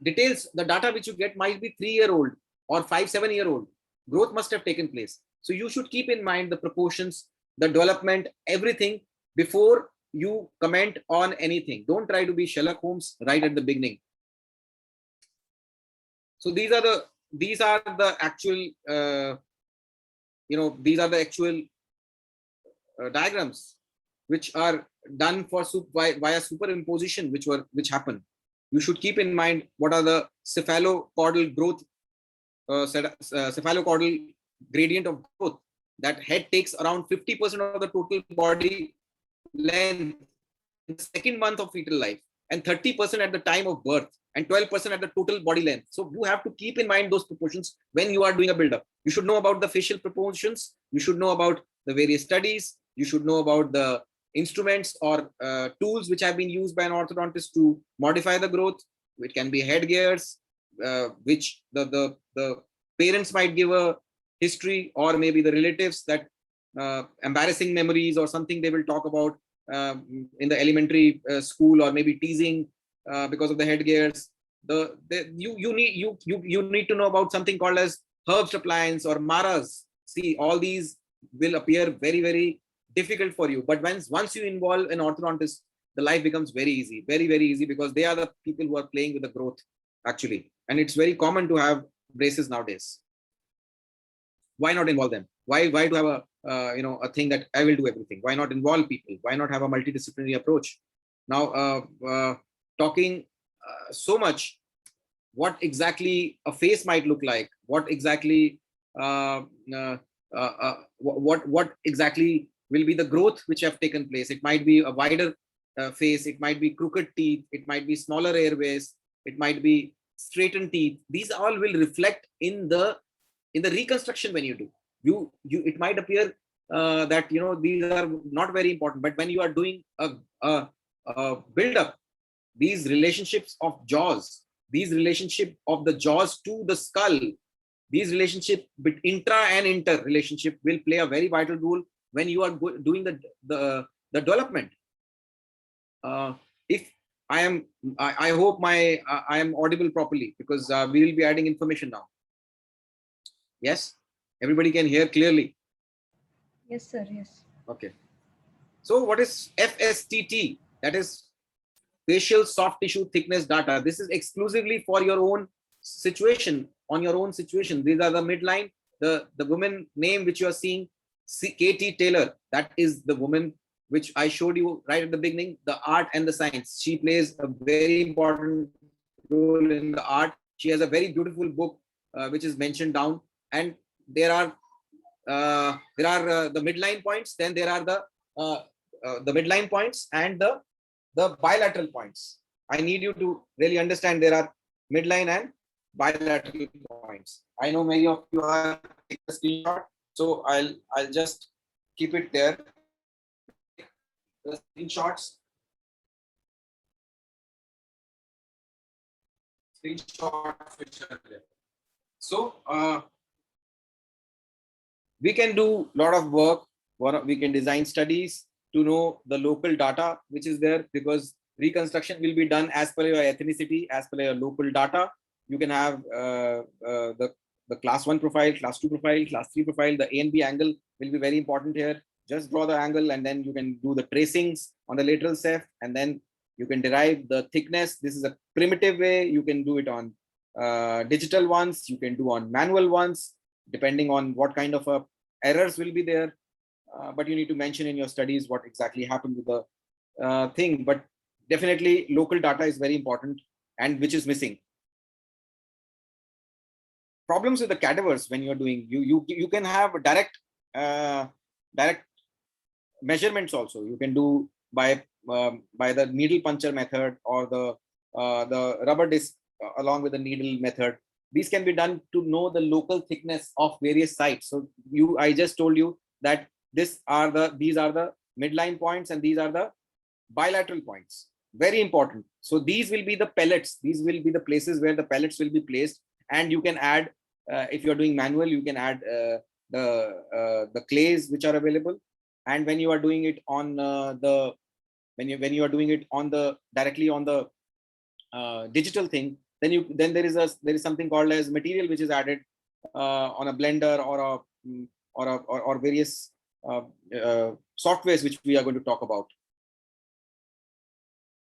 details, the data which you get might be 3-year-old or 5-7-year-old. Growth must have taken place. So you should keep in mind the proportions, the development, everything before you comment on anything. Don't try to be Sherlock Holmes right at the beginning. So these are the actual these are the actual diagrams which are done for via superimposition, which happen. You should keep in mind what are the cephalopodal growth, cephalopodal gradient of growth. That head takes around 50% of the total body length in the second month of fetal life, and 30% at the time of birth, and 12% at the total body length. So you have to keep in mind those proportions when you are doing a build-up. You should know about the facial proportions. You should know about the various studies. You should know about the instruments or tools which have been used by an orthodontist to modify the growth. It can be headgears, which the parents might give a history, or maybe the relatives that embarrassing memories or something they will talk about in the elementary school, or maybe teasing because of the headgears. You need to know about something called as herbs appliance or maras. See, all these will appear very, very difficult for you, but once you involve an orthodontist, the life becomes very easy, very, very easy, because they are the people who are playing with the growth actually, and it's very common to have braces nowadays. Why not involve them? Why to have a thing that I will do everything? Why not involve people? Why not have a multidisciplinary approach? Now, talking so much, what exactly a face might look like, what exactly what exactly will be the growth which have taken place. It might be a wider face, it might be crooked teeth, it might be smaller airways, it might be straightened teeth. These all will reflect in the reconstruction. When you do, it might appear that these are not very important, but when you are doing a build up, these relationships of jaws, these relationship of the jaws to the skull, these relationship intra and inter relationship will play a very vital role when you are doing the development. If I hope I am audible properly, because we will be adding information now. Yes, everybody can hear clearly. Yes, sir. Yes. Okay. So what is FSTT? That is facial soft tissue thickness data. This is exclusively for your own situation, on your own situation. These are the midline, the woman name which you are seeing, KT Taylor. That is the woman which I showed you right at the beginning, the art and the science. She plays a very important role in the art. She has a very beautiful book which is mentioned down, and there are the midline points. Then there are the midline points and the bilateral points. I need you to really understand there are midline and bilateral points. I know many of you are taking a screenshot, so I'll just keep it there. The screenshots which are there. So we can do a lot of work. We can design studies to know the local data which is there, because reconstruction will be done as per your ethnicity, as per your local data. You can have the class 1 profile, class 2 profile, class 3 profile. The A and B angle will be very important here. Just draw the angle, and then you can do the tracings on the lateral ceph, and then you can derive the thickness. This is a primitive way. You can do it on digital ones. You can do on manual ones, depending on what kind of errors will be there. But you need to mention in your studies what exactly happened with the thing. But definitely local data is very important, and which is missing. Problems with the cadavers when you're doing, you can have direct measurements also. You can do by the needle puncher method or the rubber disc along with the needle method. These can be done to know the local thickness of various sites. So I just told you that these are the midline points and these are the bilateral points. Very important. So these will be the pellets. These will be the places where the pellets will be placed, and you can add, if you are doing manual, you can add the clays which are available. And when you are doing it on when you are doing it on the directly on the digital thing, then there is something called as material which is added on a blender or various softwares which we are going to talk about.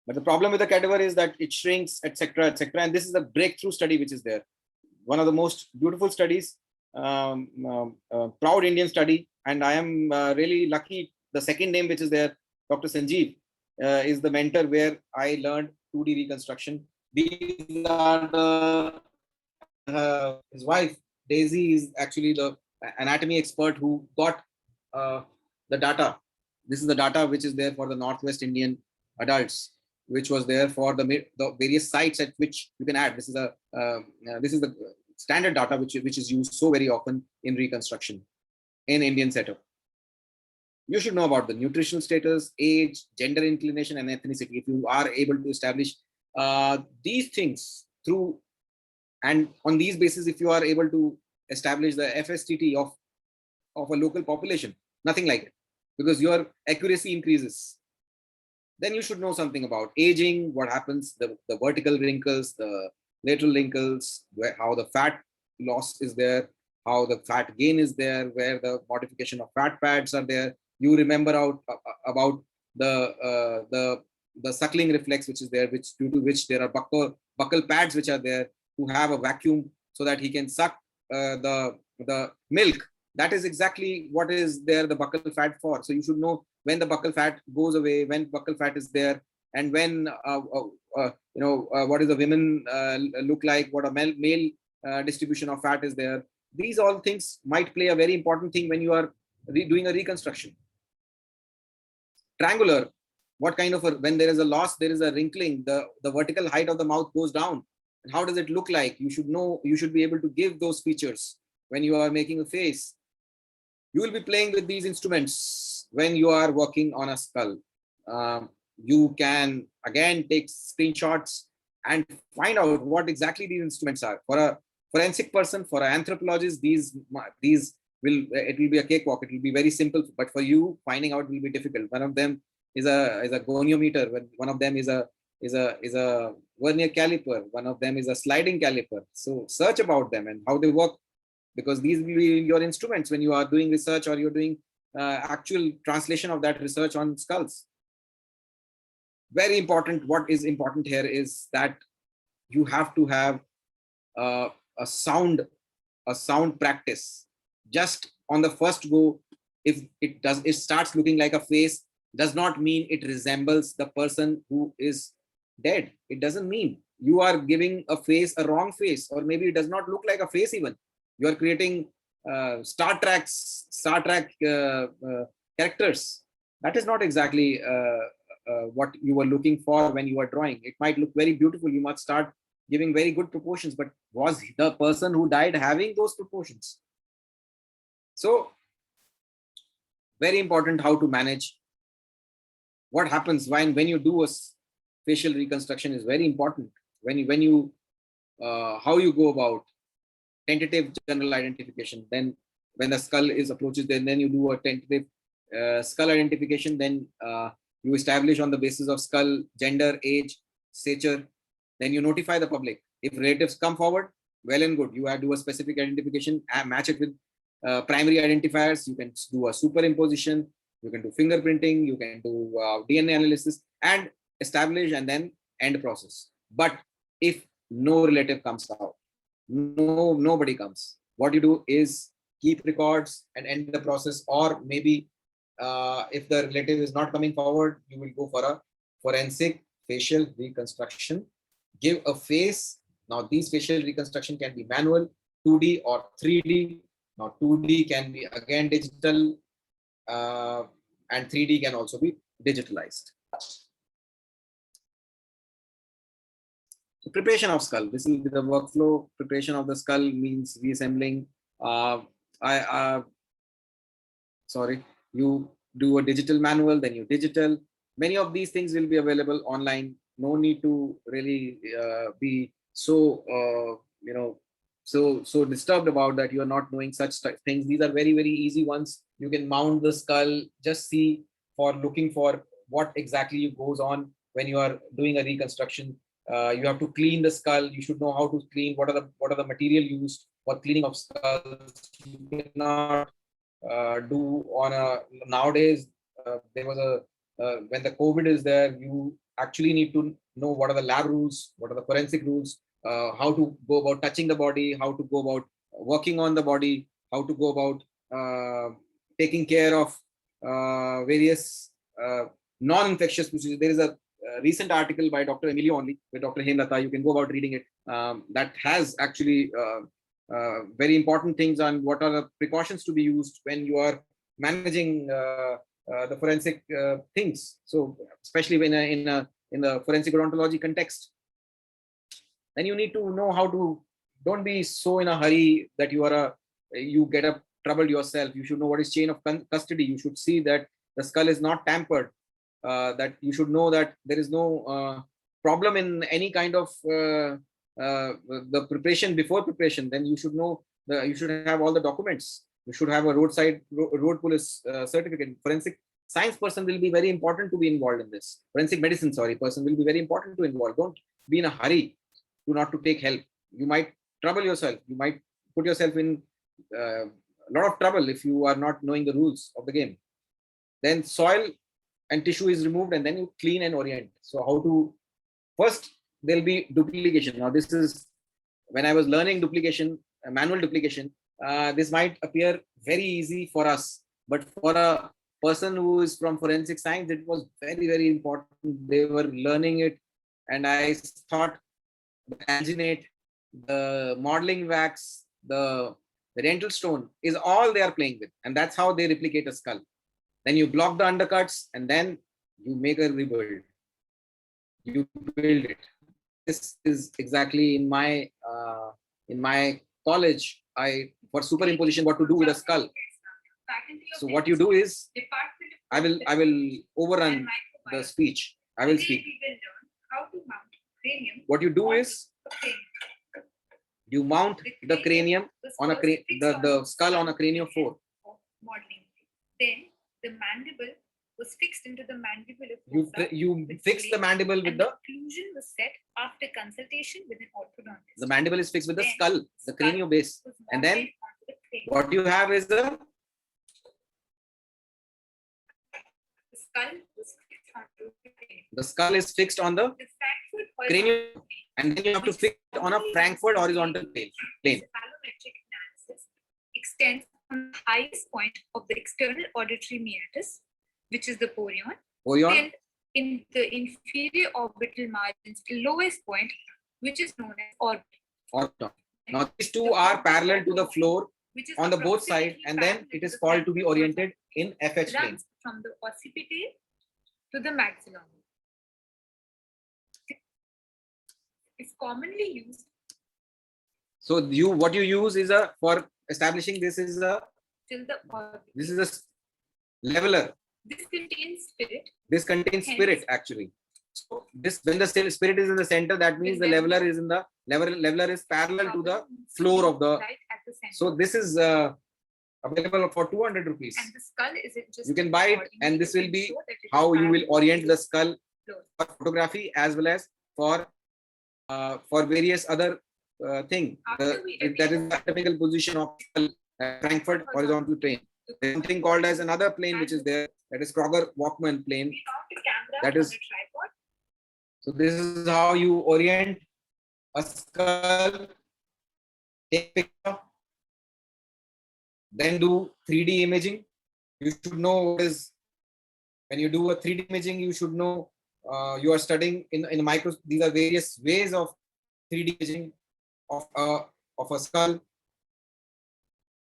But the problem with the cadaver is that it shrinks, etc., etc. And this is a breakthrough study which is there. One of the most beautiful studies, proud Indian study. And I am really lucky. The second name which is there, Dr. Sanjeev, is the mentor where I learned 2D reconstruction. These are his wife, Daisy, is actually the anatomy expert who got the data. This is the data which is there for the Northwest Indian adults, which was there for the various sites at which you can add. This is the standard data which is used so very often in reconstruction in Indian setup. You should know about the nutritional status, age, gender inclination, and ethnicity. If you are able to establish these things through, and on these basis, if you are able to establish the FSTT of a local population, nothing like it, because your accuracy increases. Then you should know something about aging, what happens, the vertical wrinkles, the lateral wrinkles, how the fat loss is there, how the fat gain is there, where the modification of fat pads are there. You remember about the suckling reflex which is there, which due to which there are buccal pads which are there to have a vacuum so that he can suck the milk. That is exactly what is there the buccal fat for. So you should know when the buccal fat goes away, when buccal fat is there, and when what is the women look like, what a male distribution of fat is there. These all things might play a very important thing when you are doing a reconstruction. Triangular, what kind of when there is a loss, there is a wrinkling, the vertical height of the mouth goes down. And how does it look like? You should know, you should be able to give those features when you are making a face. You will be playing with these instruments when you are working on a skull. You can again take screenshots and find out what exactly these instruments are. For a forensic person, for an anthropologist, it will be a cakewalk. It will be very simple, but for you, finding out will be difficult. One of them is a goniometer. One of them is a vernier caliper. One of them is a sliding caliper. So search about them and how they work, because these will be your instruments when you are doing research or you're doing actual translation of that research on skulls. Very important. What is important here is that you have to have a sound practice. Just on the first go, if it starts looking like a face, does not mean it resembles the person who is dead. It doesn't mean you are giving a face, a wrong face, or maybe it does not look like a face even. You are creating Star Trek characters. That is not exactly what you were looking for when you were drawing. It might look very beautiful. You must start giving very good proportions, but was the person who died having those proportions? So very important how to manage. What happens when you do a facial reconstruction is very important. How you go about tentative general identification. Then when the skull is approaches, then you do a tentative skull identification. Then you establish on the basis of skull, gender, age, stature. Then you notify the public. If relatives come forward, well and good. You have to do a specific identification and match it with primary identifiers. You can do a superimposition. You can do fingerprinting. You can do DNA analysis and establish and then end process. But if no relative comes out, nobody comes, what you do is keep records and end the process. Or maybe if the relative is not coming forward, you will go for a forensic facial reconstruction. Give a face. Now these facial reconstruction can be manual, 2D or 3D. Now 2D can be again digital, and 3D can also be digitalized. So preparation of skull. This will be the workflow. Preparation of the skull means reassembling. Sorry, you do a digital manual, then you digital. Many of these things will be available online. No need to really be so so disturbed about that. You are not knowing such things. These are very easy ones. You can mount the skull. Just see for looking for what exactly goes on when you are doing a reconstruction. You have to clean the skull. You should know how to clean. What are the material used for cleaning of skulls? You cannot do on a nowadays. There was a when the COVID is there, you actually need to know what are the lab rules, what are the forensic rules, how to go about touching the body, how to go about working on the body, how to go about taking care of various non-infectious procedures. There is a recent article by Dr. Emilio only, with Dr. Hemlata. You can go about reading it. That has actually very important things on what are the precautions to be used when you are managing the forensic things. So especially when in the forensic odontology context, then you need to know how to. Don't be so in a hurry that you get up troubled yourself. You should know what is chain of custody. You should see that the skull is not tampered. That you should know that there is no problem in any kind of the preparation before preparation. Then you should know you should have all the documents. You should have a road police certificate. Forensic science person will be very important to be involved in this. Forensic medicine, person will be very important to involve. Don't be in a hurry to not to take help. You might trouble yourself. You might put yourself in a lot of trouble if you are not knowing the rules of the game. Then soil and tissue is removed, and then you clean and orient. So how to first there'll be duplication. Now this is when I was learning duplication, manual duplication. This might appear very easy for us, but for a person who is from forensic science, it was very important. They were learning it, and I thought the alginate, the modeling wax, the dental stone is all they are playing with, and that's how they replicate a skull. Then you block the undercuts, and then you make a rebuild. You build it. This is exactly in my college. For superimposition, what to do with a skull. So what you do is, I will overrun the speech. I will speak. What you do is, you mount the cranium on the skull on a craniophore. Then the mandible was fixed into the mandible. You fix the mandible with the fusion was set after consultation with an orthodontist. The mandible is fixed with the skull, the cranial base, and then what you have is the skull is fixed on the cranium, and then you have to fix it on a Frankfurt horizontal plane. Cephalometric analysis extends from the highest point of the external auditory meatus, which is the porion, till in the inferior orbital margins, the lowest point, which is known as orbit. Now these two are parallel to the floor on the both sides, and then it is called to be oriented in FH plane. From the occipital to the maxillary. It's commonly used. So what you use is for establishing this is a leveler. This contains spirit. This contains spirit actually. So when the spirit is in the center, that means the leveler is leveler is parallel to the floor of the. Right at the center. So this is available for 200 rupees. And the skull is just. You can buy it, and this will be how you will orient the skull for photography as well as for various other thing. That is the anatomical position of Frankfurt horizontal plane. There's something called as another plane which is there. That is Kroger-Walkman plane. That is. So this is how you orient a skull. Take picture. Then do 3D imaging. You should know what is, when you do a 3D imaging, you should know you are studying in a micro. These are various ways of 3D imaging of a skull.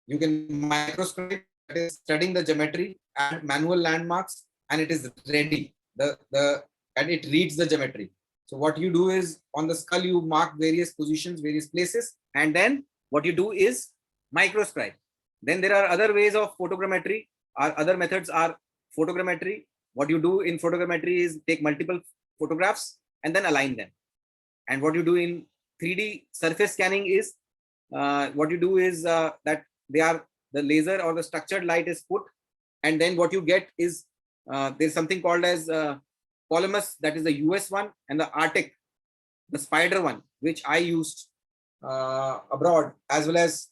You can microscope, that is studying the geometry and manual landmarks. and it is ready. And it reads the geometry. So what you do is on the skull, you mark various positions, various places, and then what you do is microscribe. Then there are other ways of photogrammetry. Other methods are photogrammetry. What you do in photogrammetry is take multiple photographs and then align them. And what you do in 3D surface scanning is what you do is that the laser or the structured light is put, and then what you get is there's something called as Polymus, that is the US one, and the Arctic, the spider one, which I used abroad, as well as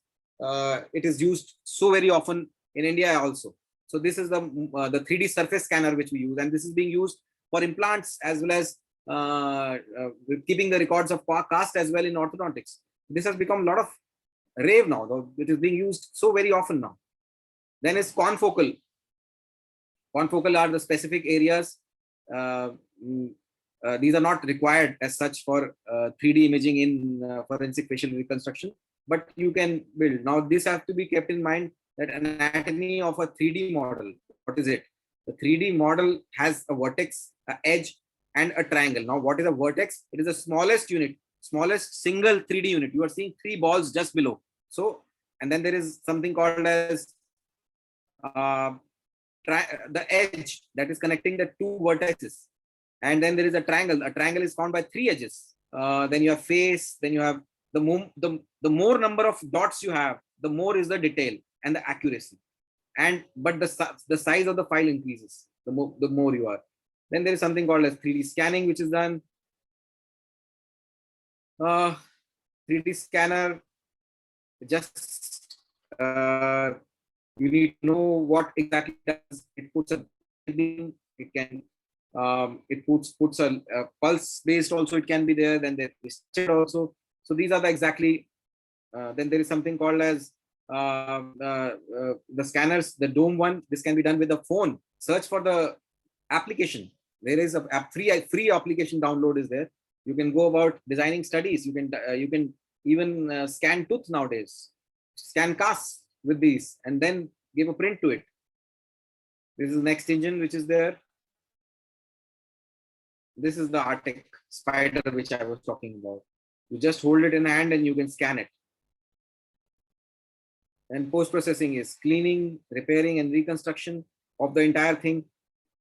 it is used so very often in India also. So this is the 3D surface scanner which we use, and this is being used for implants as well as keeping the records of cast as well in orthodontics. This has become a lot of rave now, though it is being used so very often now. Then is confocal. Confocal are the specific areas. These are not required as such for 3D imaging in forensic facial reconstruction, but you can build. Now this has to be kept in mind that anatomy of a 3D model, what is it? The 3D model has a vertex, an edge, and a triangle. Now what is a vertex? It is the smallest unit, smallest single 3D unit. You are seeing 3 balls just below. So, and then there is something called as the edge that is connecting the 2 vertices. And then there is a triangle. A triangle is formed by 3 edges. Then you have face, then you have the more number of dots you have, the more is the detail and the accuracy. But the size of the file increases the more you are. Then there is something called as 3D scanning, which is done. 3D scanner, just you need to know what exactly it does. It puts a it can it puts a pulse based also, it can be there. Then there is also. So these are the exactly. Then there is something called as the scanners, the dome one. This can be done with the phone. Search for the application. There is a free application download is there. You can go about designing studies. You can even scan tooth nowadays, scan casts with these, and then give a print to it. This is the next engine which is there. This is the Arctic spider which I was talking about. You just hold it in hand and you can scan it. And post-processing is cleaning, repairing, and reconstruction of the entire thing.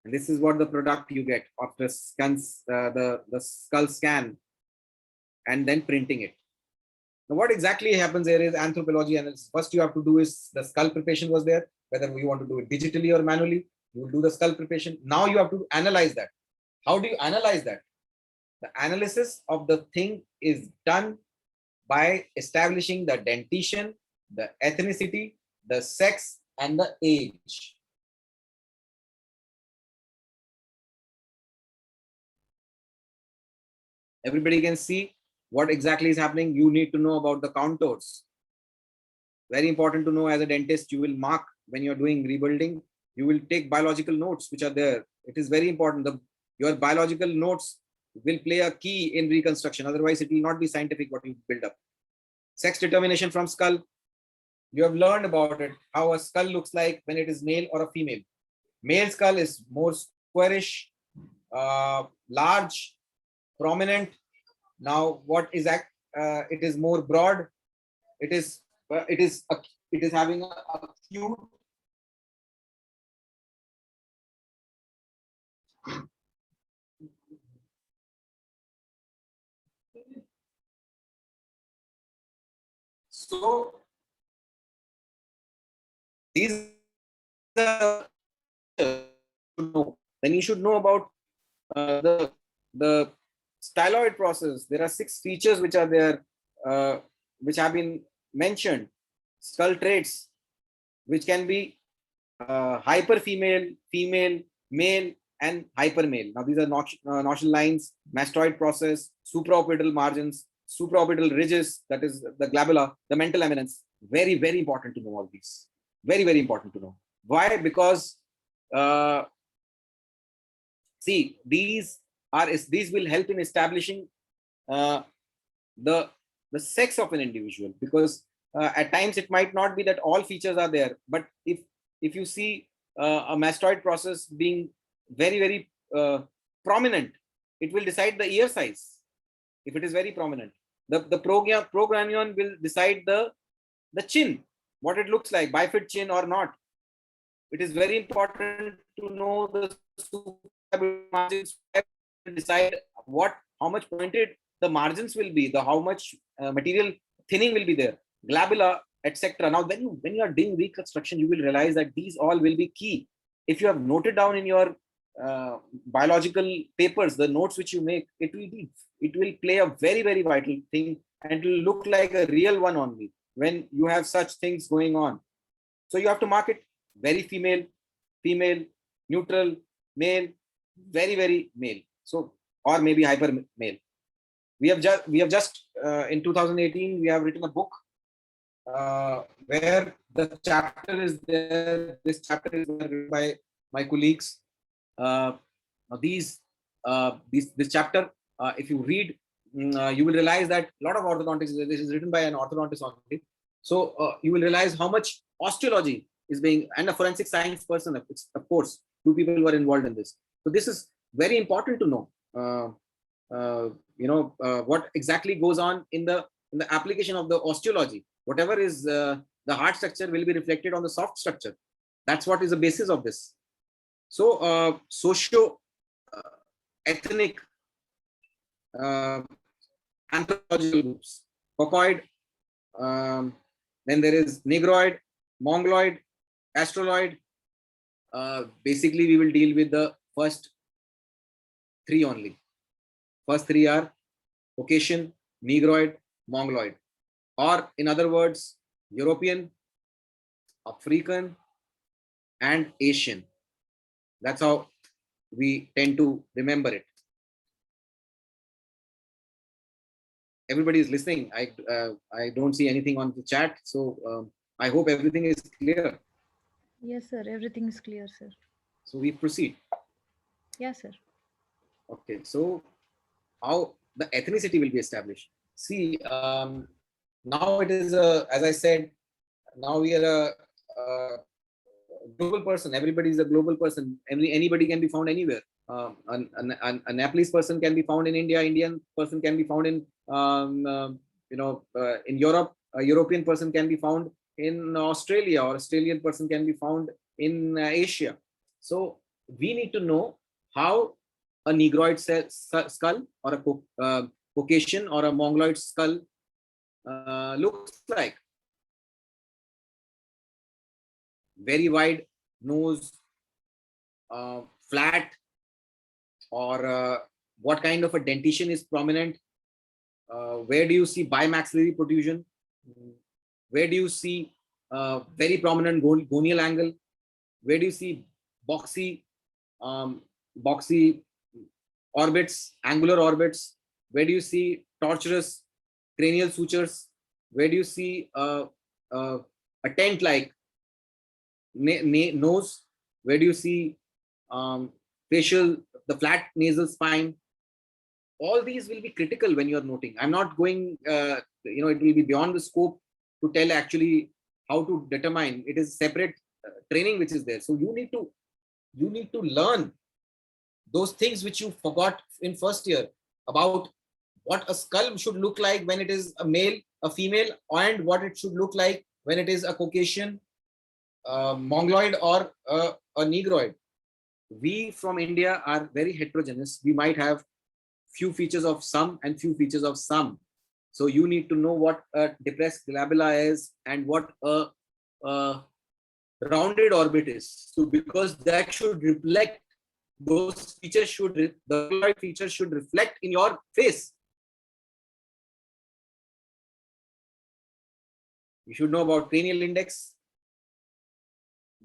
And this is what the product you get after scans, the skull scan, and then printing it. Now, what exactly happens here is anthropology analysis. First, you have to do is the skull preparation was there, whether we want to do it digitally or manually. You will do the skull preparation. Now you have to analyze that. How do you analyze that? The analysis of the thing is done by establishing the dentition, the ethnicity, the sex, and the age. Everybody can see what exactly is happening. You need to know about the contours. Very important to know as a dentist. You will mark when you're doing rebuilding. You will take biological notes which are there. It is very important. Your biological notes will play a key in reconstruction. Otherwise, it will not be scientific what you build up. Sex determination from skull. You have learned about it, how a skull looks like when it is male or a female. Male skull is more squarish, large, prominent. Now, what is that? It is more broad. It is having a acute. So these are then you should know about the styloid process. There are 6 features which are there, which have been mentioned. Skull traits, which can be hyper female, female, male, and hyper male. Now these are nostril lines, mastoid process, supraorbital margins, supraorbital ridges, that is the glabella, the mental eminence. Very, very important to know all these. Very, very important to know. Why? Because see, these will help in establishing the sex of an individual, because at times it might not be that all features are there, but if you see a mastoid process being very prominent, it will decide the ear size. If it is very prominent, the progranion will decide the chin, what it looks like, bifid chin or not. It is very important to know the margins, decide how much pointed the margins will be, how much material thinning will be there, glabella, etc. Now, when you are doing reconstruction, you will realize that these all will be key. If you have noted down in your biological papers, the notes which you make, it will play a very vital thing, and it will look like a real one only when you have such things going on. So you have to mark it very female, neutral, male, very male. So, or maybe hyper male. We have just in 2018 we have written a book where the chapter is there. This chapter is written by my colleagues. This chapter, if you read, you will realize that a lot of orthodontics, this is written by an orthodontist only. So you will realize how much osteology is being, and a forensic science person, of course, 2 people were involved in this. So this is very important to know. What exactly goes on in the application of the osteology. Whatever is the hard structure will be reflected on the soft structure. That's what is the basis of this. So socio ethnic anthropological groups, Caucoid, then there is Negroid, Mongoloid, Astroloid. Basically, we will deal with the first 3 only. First 3 are Caucasian, Negroid, Mongoloid, or in other words, European, African, and Asian. That's how we tend to remember it. Everybody is listening. I don't see anything on the chat, so I hope everything is clear. Yes, sir. Everything is clear, sir. So we proceed. Yes, sir. Okay. So how the ethnicity will be established? See, now it is as I said, now we are a global person. Everybody is a global person. Anybody can be found anywhere. A Nepalese person can be found in India. Indian person can be found in in Europe. A European person can be found in Australia, or Australian person can be found in Asia. So we need to know how a Negroid skull or a Caucasian or a Mongoloid skull looks like. Very wide nose, flat, or what kind of a dentition is prominent? Where do you see bimaxillary protrusion? Where do you see very prominent gonial angle? Where do you see boxy orbits, angular orbits? Where do you see tortuous cranial sutures? Where do you see a tent-like nose? Where do you see the flat nasal spine? All these will be critical when you are noting. I'm not going, it will be beyond the scope to tell actually how to determine. It is separate training which is there. So you need to learn those things which you forgot in first year about what a skull should look like when it is a male, a female, and what it should look like when it is a Caucasian, Mongoloid, or a Negroid. We from India are very heterogeneous. We might have few features of some and few features of some. So you need to know what a depressed glabella is and what a rounded orbit is. So because that should reflect, those features the features should reflect in your face. You should know about cranial index,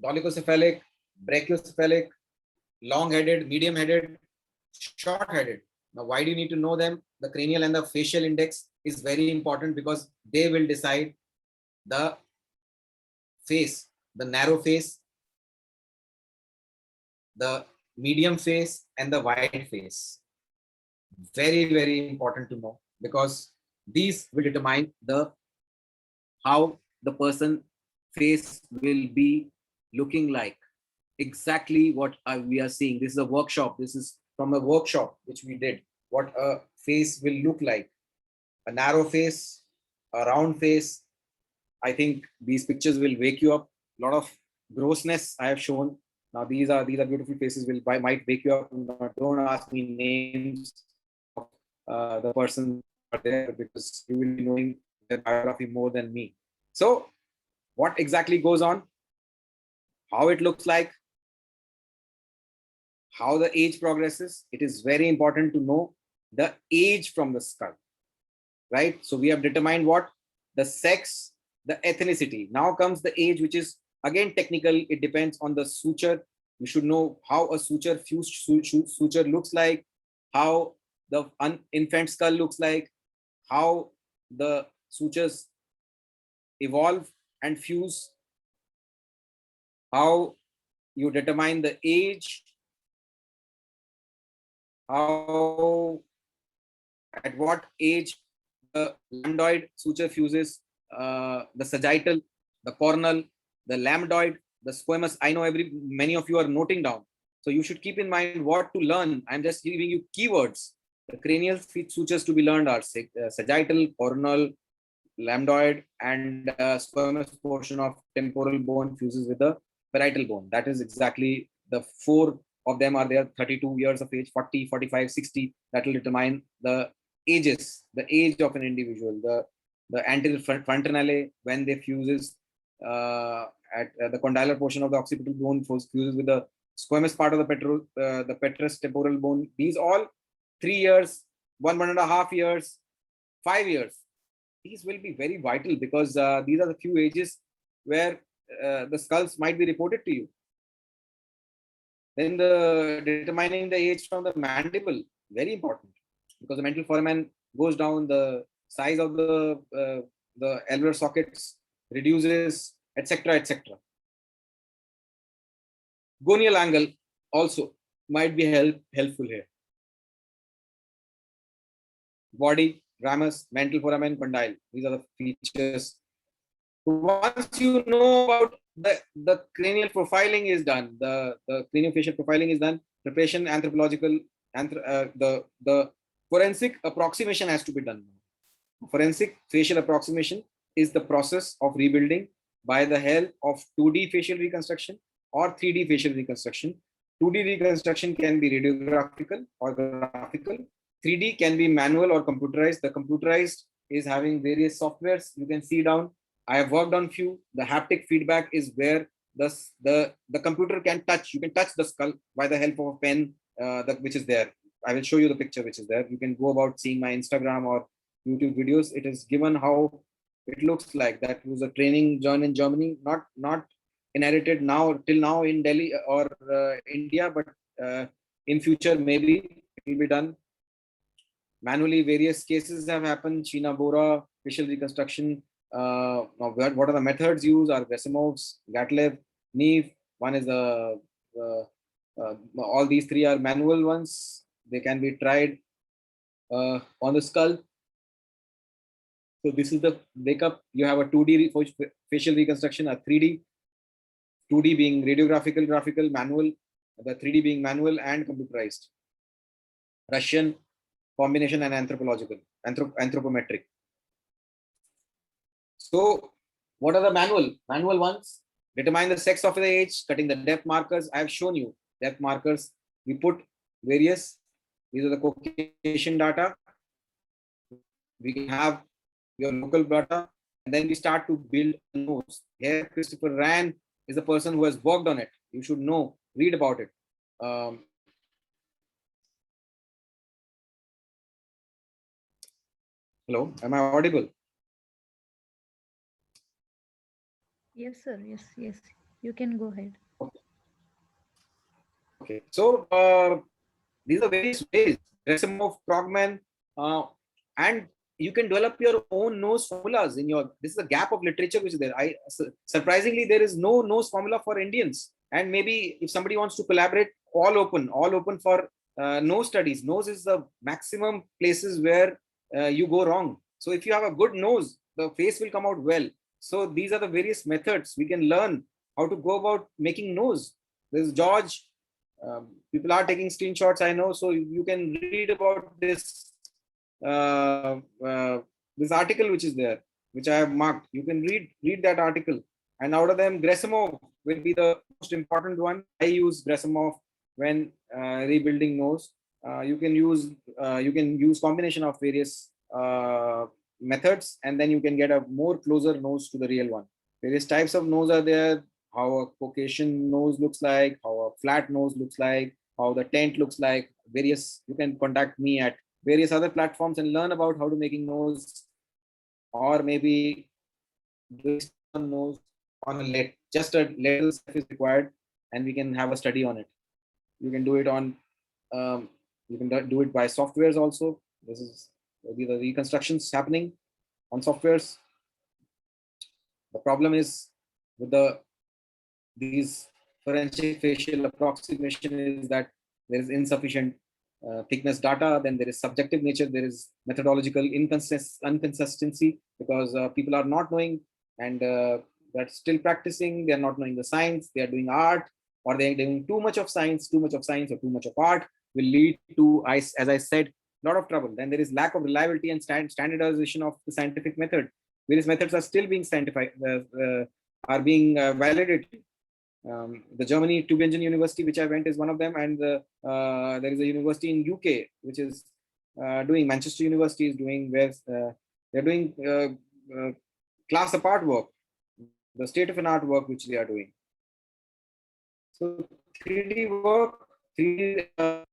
dolichocephalic, brachiocephalic, long-headed, medium-headed, short-headed. Now, why do you need to know them? The cranial and the facial index is very important because they will decide the face, the narrow face, the medium face, and the wide face. Very important to know, because these will determine how the person face will be looking like. exactly what we are seeing. This is a workshop. This is from a workshop which we did. What a face will look like. A narrow face, a round face. I think these pictures will wake you up. A lot of grossness I have shown. Now these are beautiful faces. Might wake you up. Don't ask me names of the person are there, because you will be knowing their biography more than me. So what exactly goes on? How it looks like? How the age progresses? It is very important to know the age from the skull, right? So we have determined what? The sex, the ethnicity. Now comes the age, which is again technical. It depends on the suture. You should know how a suture fused suture looks like, how the infant skull looks like, how the sutures evolve and fuse, how you determine the age, how at what age the lambdoid suture fuses, the sagittal, the cornal, the lambdoid, the squamous. I know many of you are noting down. So you should keep in mind what to learn. I'm just giving you keywords. The cranial sutures to be learned are sagittal, cornal, lambdoid, and squamous portion of temporal bone fuses with the parietal bone. That is exactly the four of them are there, 32 years of age, 40, 45, 60. That will determine the ages, the age of an individual. The anterior frontanelle, when they fuses at the condylar portion of the occipital bone fuses with the squamous part of the petrous temporal bone. These all 3 years, 1.5 years, 5 years. These will be very vital, because these are the few ages where the skulls might be reported to you. Then the determining the age from the mandible, very important, because the mental foramen goes down, the size of the alveolar sockets reduces, etc., etc. Gonial angle also might be helpful here. Body, ramus, mental foramen, condyle. These are the features. Once you know about the cranial profiling is done, the craniofacial profiling is done, preparation, anthropological, the forensic approximation has to be done. Forensic facial approximation is the process of rebuilding by the help of 2D facial reconstruction or 3D facial reconstruction. 2D reconstruction can be radiographical or graphical. 3D can be manual or computerized. The computerized is having various softwares. You can see down. I have worked on few. The haptic feedback is where the computer can touch. You can touch the skull by the help of a pen, which is there. I will show you the picture which is there. You can go about seeing my Instagram or YouTube videos. It is given how it looks like. That was a training journey in Germany, not inherited now till now in Delhi or India, but in future maybe it will be done manually. Various cases have happened. China Bora facial reconstruction. What are the methods used? Are Gasimov's, Gatlev, Neve. One is all these three are manual ones. They can be tried on the skull. So this is the breakup. You have a 2D facial reconstruction, a 3D, 2D being radiographical, graphical, manual, the 3D being manual and computerized. Russian combination and anthropometric. So what are the manual ones? Determine the sex of the age, cutting the depth markers. I have shown you depth markers. We put various, these are the Caucasian data. We can have your local data, and then we start to build a nose. Here, Christopher Rand is the person who has worked on it. You should know, read about it. Hello, am I audible? Yes, sir. Yes. You can go ahead. Okay. So these are various ways. Resimov, Krogman, and you can develop your own nose formulas in your. This is a gap of literature which is there. Surprisingly, there is no nose formula for Indians. And maybe if somebody wants to collaborate, all open for nose studies. Nose is the maximum places where you go wrong. So if you have a good nose, the face will come out well. So these are the various methods we can learn how to go about making nose. There's George. People are taking screenshots, I know, so you can read about this this article which is there, which I have marked. You can read that article, and out of them, Gerasimov will be the most important one. I use Gerasimov when rebuilding nose. You can use combination of various methods, and then you can get a more closer nose to the real one. Various types of nose are there. How a Caucasian nose looks like, how a flat nose looks like, how the tent looks like. Various. You can contact me at various other platforms and learn about how to making nose, or maybe doing nose on a let. Just a little stuff is required, and we can have a study on it. You can do it on. You can do it by softwares also. This is the reconstructions happening on softwares. The problem is with these forensic facial approximation is that there is insufficient thickness data, then there is subjective nature, there is methodological inconsistency because people are not knowing, and they're still practicing, they're not knowing the science, they are doing art, or they're doing too much of science or too much of art will lead to, as I said, a lot of trouble. Then there is lack of reliability and standardization of the scientific method. Various methods are still being validated. The Germany Tübingen University, which I went, is one of them, and there is a university in UK which is doing. Manchester University is doing, where they're doing class apart work, the state of an art work which they are doing. So 3D work, 3D there.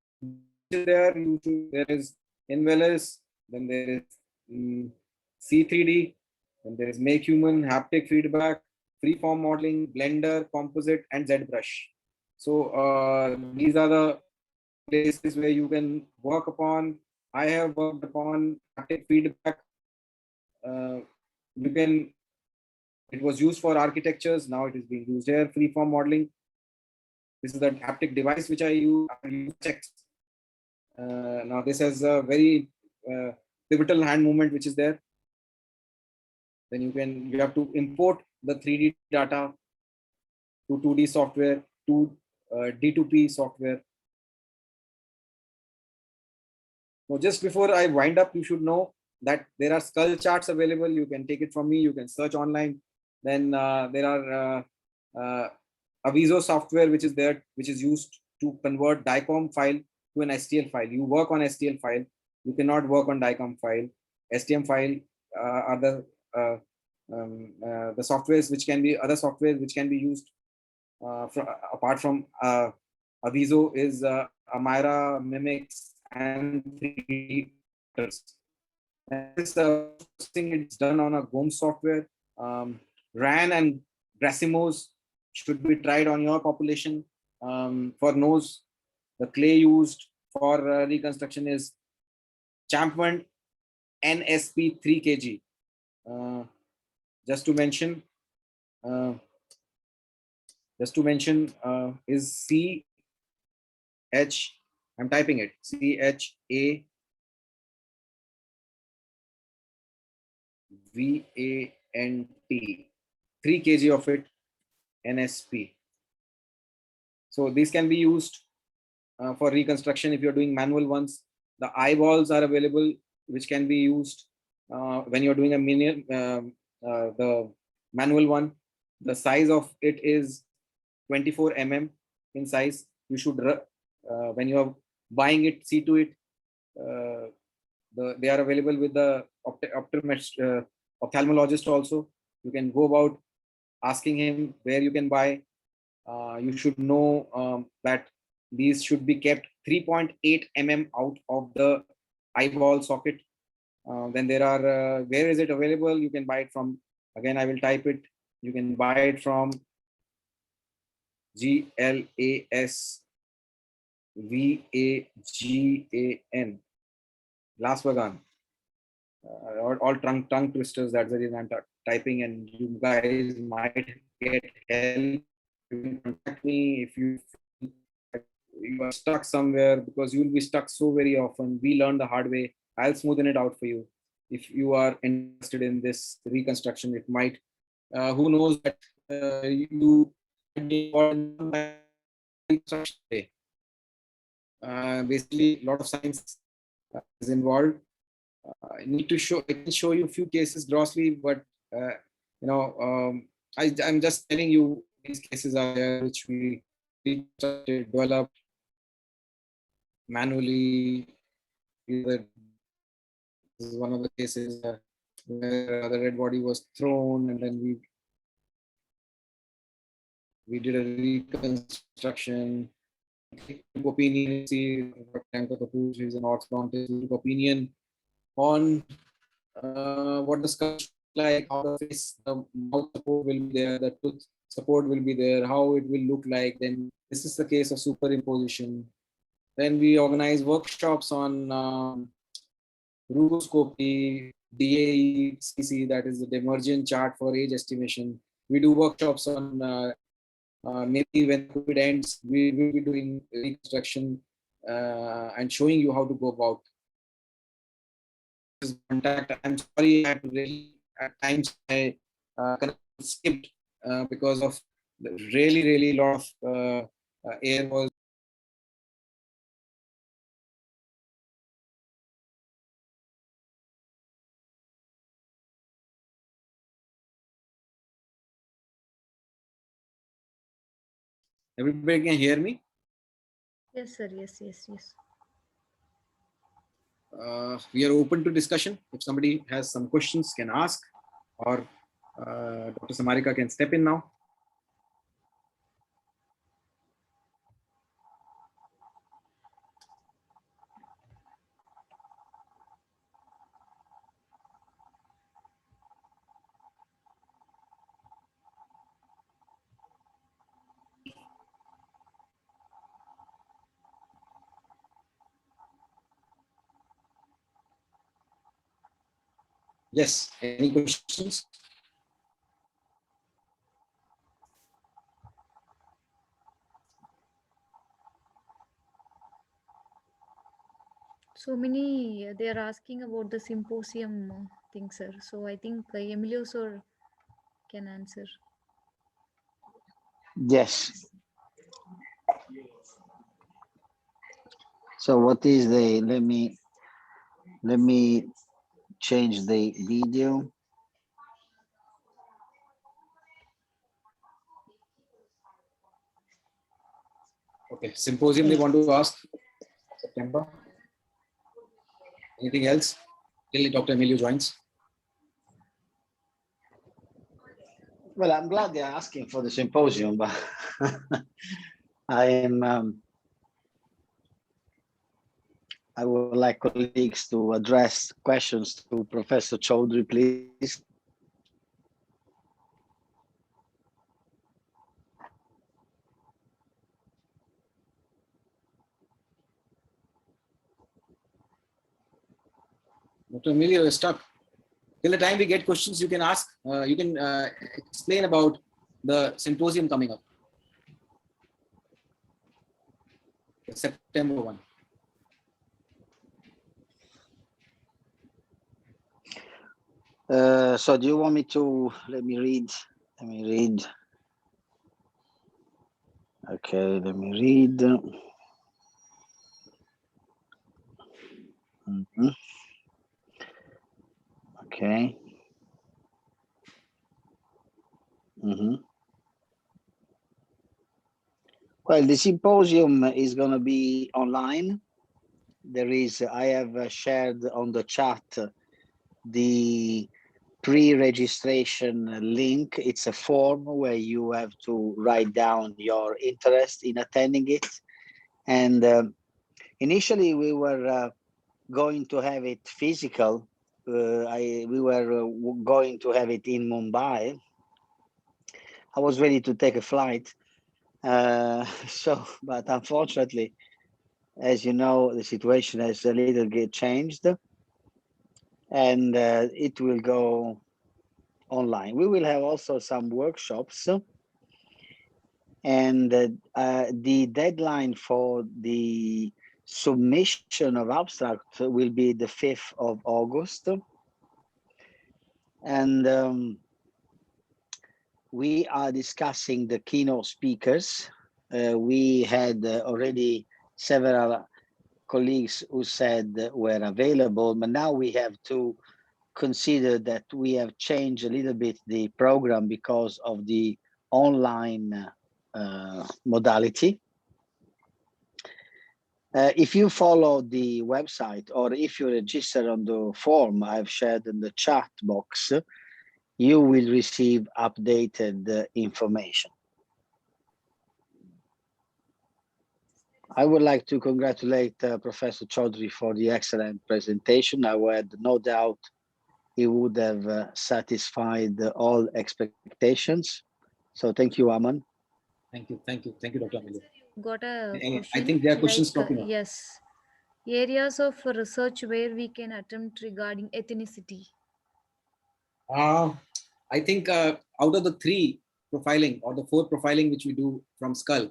There is Invelis, then there is C3D, then there is Make Human, haptic feedback, freeform modeling, Blender, composite, and ZBrush. So these are the places where you can work upon. I have worked upon haptic feedback. It was used for architectures. Now it is being used here. Freeform modeling. This is the haptic device which I use. Now this has a very pivotal hand movement which is there. Then you have to import the 3D data to 2D software, to D2P software. So just before I wind up, you should know that there are skull charts available. You can take it from me. You can search online. Then there are Aviso software which is there, which is used to convert DICOM file to an STL file. You work on STL file. You cannot work on DICOM file. STM file are the softwares which can be other softwares which can be used apart from Aviso is Amira, Mimics, and 3D. This thing it's done on a GOM software. RAN and Grasimos should be tried on your population. For nose, the clay used for reconstruction is Champman NSP 3 kg. Just to mention is CH. I'm typing it. CHA VANT. 3 kg of it, NSP. So these can be used for reconstruction if you're doing manual ones. The eyeballs are available, which can be used when you're doing the manual one. The size of it is 24 mm in size. You should when you are buying it, see to it. They are available with the ophthalmologist also. You can go about asking him where you can buy. You should know that these should be kept 3.8 mm out of the eyeball socket. Then there are, where is it available? You can buy it from, again, I will type it. You can buy it from GLASVAGAN. Glasvagan. All tongue twisters. That's the reason I'm typing, and you guys might get help. You can contact me if you are stuck somewhere, because you will be stuck so very often. We learn the hard way. I'll smoothen it out for you. If you are interested in this reconstruction, it might, who knows that you might be reconstruction day. Basically, a lot of science is involved. I can show you a few cases grossly, but I'm just telling you these cases are there which we reconstructed, developed manually. This is one of the cases where the red body was thrown, and then we did a reconstruction. Opinion, see Dr. Kapoor, who is an orthodontist, opinion on what the skull looks like, how the face, the mouth support will be there, the tooth support will be there, how it will look like. Then this is the case of superimposition. Then we organize workshops on rugoscopy, DAE, CC, that is the Demergent chart for age estimation. We do workshops on maybe when COVID ends, we will be doing reconstruction and showing you how to go about this contact. I'm sorry, I had to really, at times I kind of skipped because of really lot of air was. Everybody can hear me? Yes, sir. Yes. We are open to discussion. If somebody has some questions, can ask, or Dr. Samarika can step in now. Yes, any questions? So many they are asking about the symposium thing, sir. So I think Emilio sir can answer. Yes. So what is the, let me change the video. Okay, symposium they want to ask September. Anything else? Till Dr. Emilio joins. Well, I'm glad they're asking for the symposium, but I am. I would like colleagues to address questions to Professor Chowdhry, please. Dr. Emilio is stuck. Till the time we get questions, you can ask. You can explain about the symposium coming up. The September one. So do you want me to, let me read. Okay, let me read. Okay. Well, the symposium is going to be online. I have shared on the chat the pre-registration link. It's a form where you have to write down your interest in attending it. And initially we were going to have it physical. We were going to have it in Mumbai. I was ready to take a flight. But unfortunately, as you know, the situation has a little bit changed, and it will go online. We will have also some workshops, and the deadline for the submission of abstract will be the 5th of August. And we are discussing the keynote speakers we had already several colleagues who said were available, but now we have to consider that we have changed a little bit the program because of the online modality. If you follow the website or if you register on the form I've shared in the chat box, you will receive updated information. I would like to congratulate Professor Chaudhry for the excellent presentation. I had no doubt he would have satisfied all expectations. So thank you, Aman. Thank you, Dr. Emilio. Got a I question think there are questions like popping up. yes, areas of research where we can attempt regarding ethnicity. I think out of the 3 profiling or the 4 profiling which we do from skull,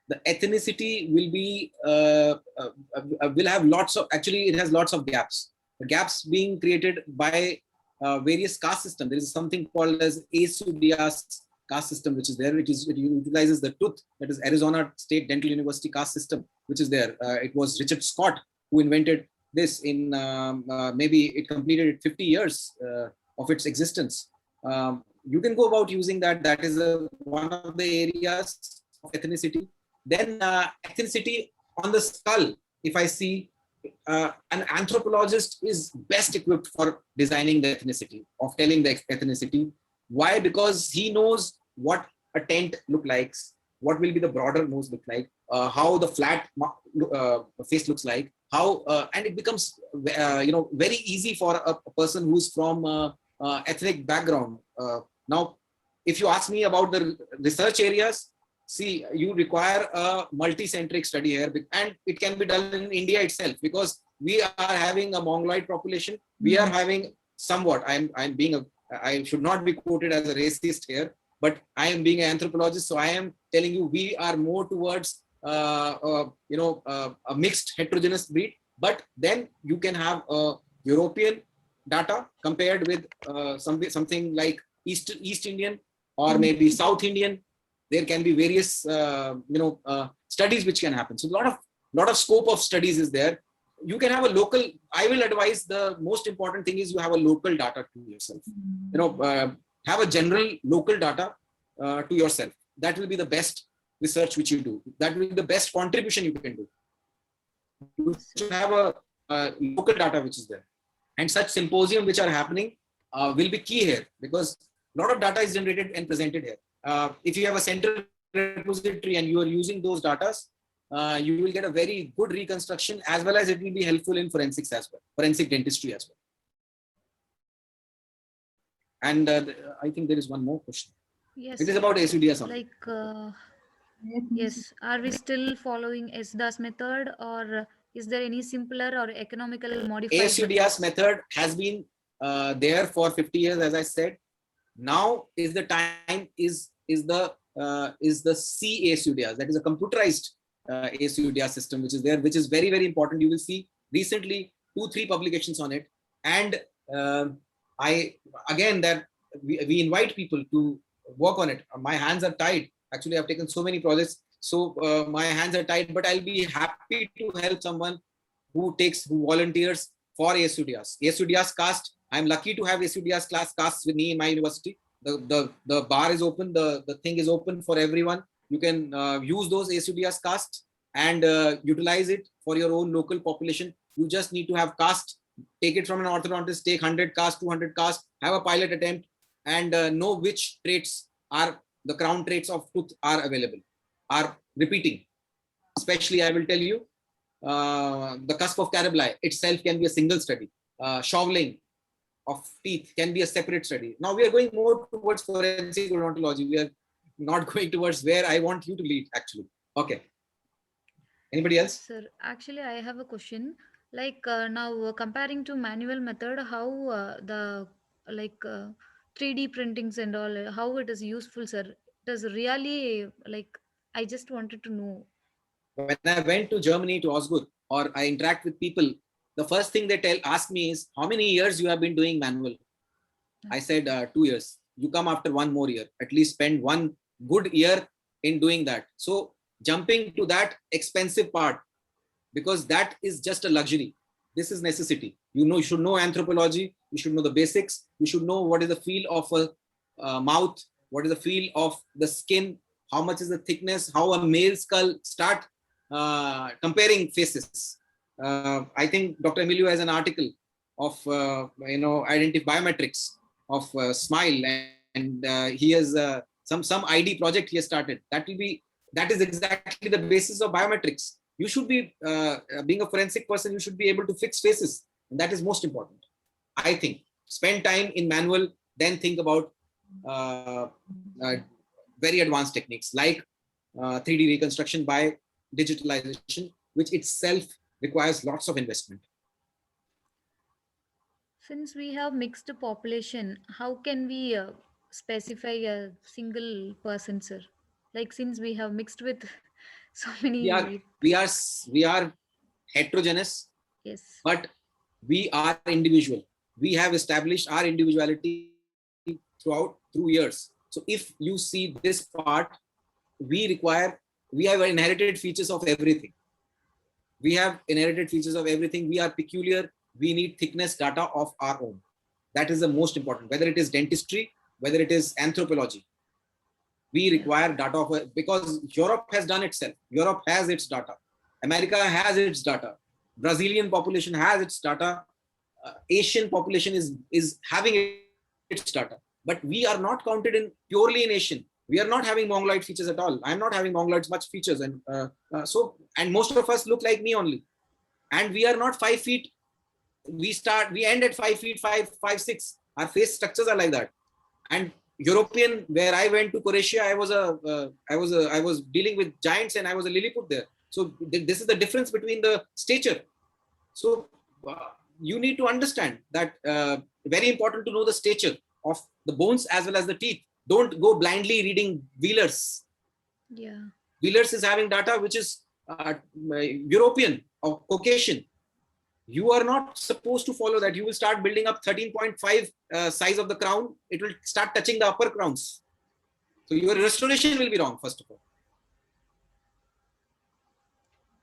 the ethnicity will be will have lots of, actually it has lots of gaps. The gaps being created by various caste systems. There is something called as ASUDIAS caste system which is there. It utilizes the tooth, that is Arizona State Dental University caste system which is there. It was Richard Scott who invented this in maybe it completed 50 years of its existence. You can go about using that. That is one of the areas of ethnicity. Then ethnicity on the skull, if I see an anthropologist is best equipped for designing the ethnicity, of telling the ethnicity. Why? Because he knows what a tent look like, what will be the broader nose look like, how the flat face looks like, how and it becomes very easy for a person who's from ethnic background. Now, if you ask me about the research areas, see, you require a multi-centric study here, and it can be done in India itself because we are having a Mongoloid population. We are having somewhat. I should not be quoted as a racist here, but I am being an anthropologist, so I am telling you we are more towards a mixed heterogeneous breed. But then you can have European data compared with something like East Indian or maybe South Indian. There can be various studies which can happen. So a lot of scope of studies is there. You can have a local. I will advise the most important thing is you have a local data to yourself. Have a general local data to yourself. That will be the best research which you do. That will be the best contribution you can do. You should have a local data which is there. And such symposium which are happening will be key here because a lot of data is generated and presented here. If you have a central repository and you are using those data, you will get a very good reconstruction as well as it will be helpful in forensics as well, forensic dentistry as well. And I think there is one more question. Yes. It is about ASUDIAS. Like, yes, are we still following SDAS method or is there any simpler or economical modified? ASUDIAS method has been there for 50 years, as I said. Now is the time is the CASUDIAS, that is a computerized ASUDIAS system which is there, which is very, very important. You will see recently 2-3 publications on it. And we invite people to work on it. My hands are tied. Actually, I've taken so many projects. So my hands are tied, but I'll be happy to help someone who volunteers for ASUDIAS. ASUDIAS cast, I'm lucky to have ASUDIAS casts with me in my university. The bar is open, the thing is open for everyone. You can use those ASUDIAS casts and utilize it for your own local population. You just need to have cast, take it from an orthodontist, take 100 casts, 200 casts, have a pilot attempt and know which traits are the crown traits of tooth are available, are repeating. Especially, I will tell you, the cusp of Carabli itself can be a single study. Shoveling of teeth can be a separate study. Now we are going more towards forensic odontology. We are not going towards where I want you to lead, actually. Okay. Anybody else? Sir, actually, I have a question. Like now comparing to manual method, how the 3D printings and all, how it is useful, sir? It is really like, I just wanted to know. When I went to Germany, to Osgood, or I interact with people, the first thing they ask me is, how many years you have been doing manual? I said 2 years. You come after 1 more year. At least spend 1 good year in doing that. So jumping to that expensive part, because that is just a luxury. This is necessity. You should know anthropology. You should know the basics. You should know what is the feel of a mouth, what is the feel of the skin, how much is the thickness, how a male skull. Start comparing faces. I think Dr. Emilio has an article of identify biometrics of smile, and he has some ID project he has started. That is exactly the basis of biometrics. You should be being a forensic person, you should be able to fix faces, and that is most important. I think spend time in manual, then think about very advanced techniques like 3D reconstruction by digitalization, which itself requires lots of investment. Since we have mixed population, how can we specify a single person, sir? Like since we have mixed with so many. We are heterogeneous, Yes. but we are individual. We have established our individuality through years. So if you see this part, we have inherited features of everything. We have inherited features of everything. We are peculiar. We need thickness data of our own. That is the most important, whether it is dentistry, whether it is anthropology. We require data of, because Europe has done itself. Europe has its data. America has its data. Brazilian population has its data. Asian population is having its data. But we are not counted in purely in Asian. We are not having mongoloid features at all. I'm not having mongoloids much features, and and most of us look like me only. And we are not 5 feet. We end at 5 feet, 5'6". Our face structures are like that. And European, where I went to Croatia, I was dealing with giants, and I was a Lilliput there. So this is the difference between the stature. So you need to understand that very important to know the stature of the bones as well as the teeth. Don't go blindly reading Wheeler's. Yeah. Wheeler's is having data which is European or Caucasian. You are not supposed to follow that. You will start building up 13.5 size of the crown. It will start touching the upper crowns. So your restoration will be wrong, first of all.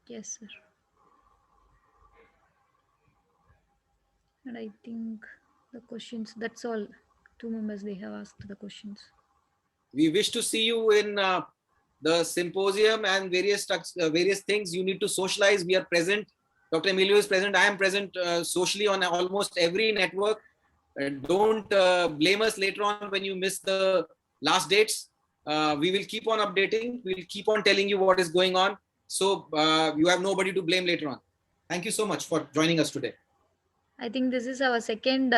Yes, sir. And I think the questions, that's all. 2 members, they have asked the questions. We wish to see you in the symposium and various things. You need to socialize. We are present. Dr. Emilio is present. I am present socially on almost every network. Don't blame us later on when you miss the last dates. We will keep on updating. We'll keep on telling you what is going on. So you have nobody to blame later on. Thank you so much for joining us today. I think this is our second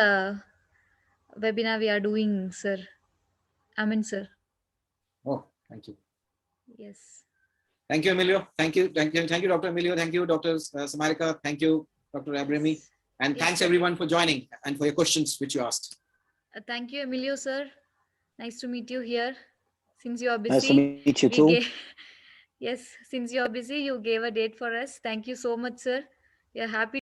webinar we are doing, sir. Aman, sir. Oh, thank you. Yes. Thank you, Emilio. Thank you, Dr. Emilio. Thank you, Dr. Samarika. Thank you, Dr. Abirami. And Yes, thanks sir. everyone for joining and for your questions which you asked. Thank you, Emilio, sir. Nice to meet you here. Since you are busy, Nice to meet you we too. yes, since you are busy, you gave a date for us. Thank you so much, sir. We are happy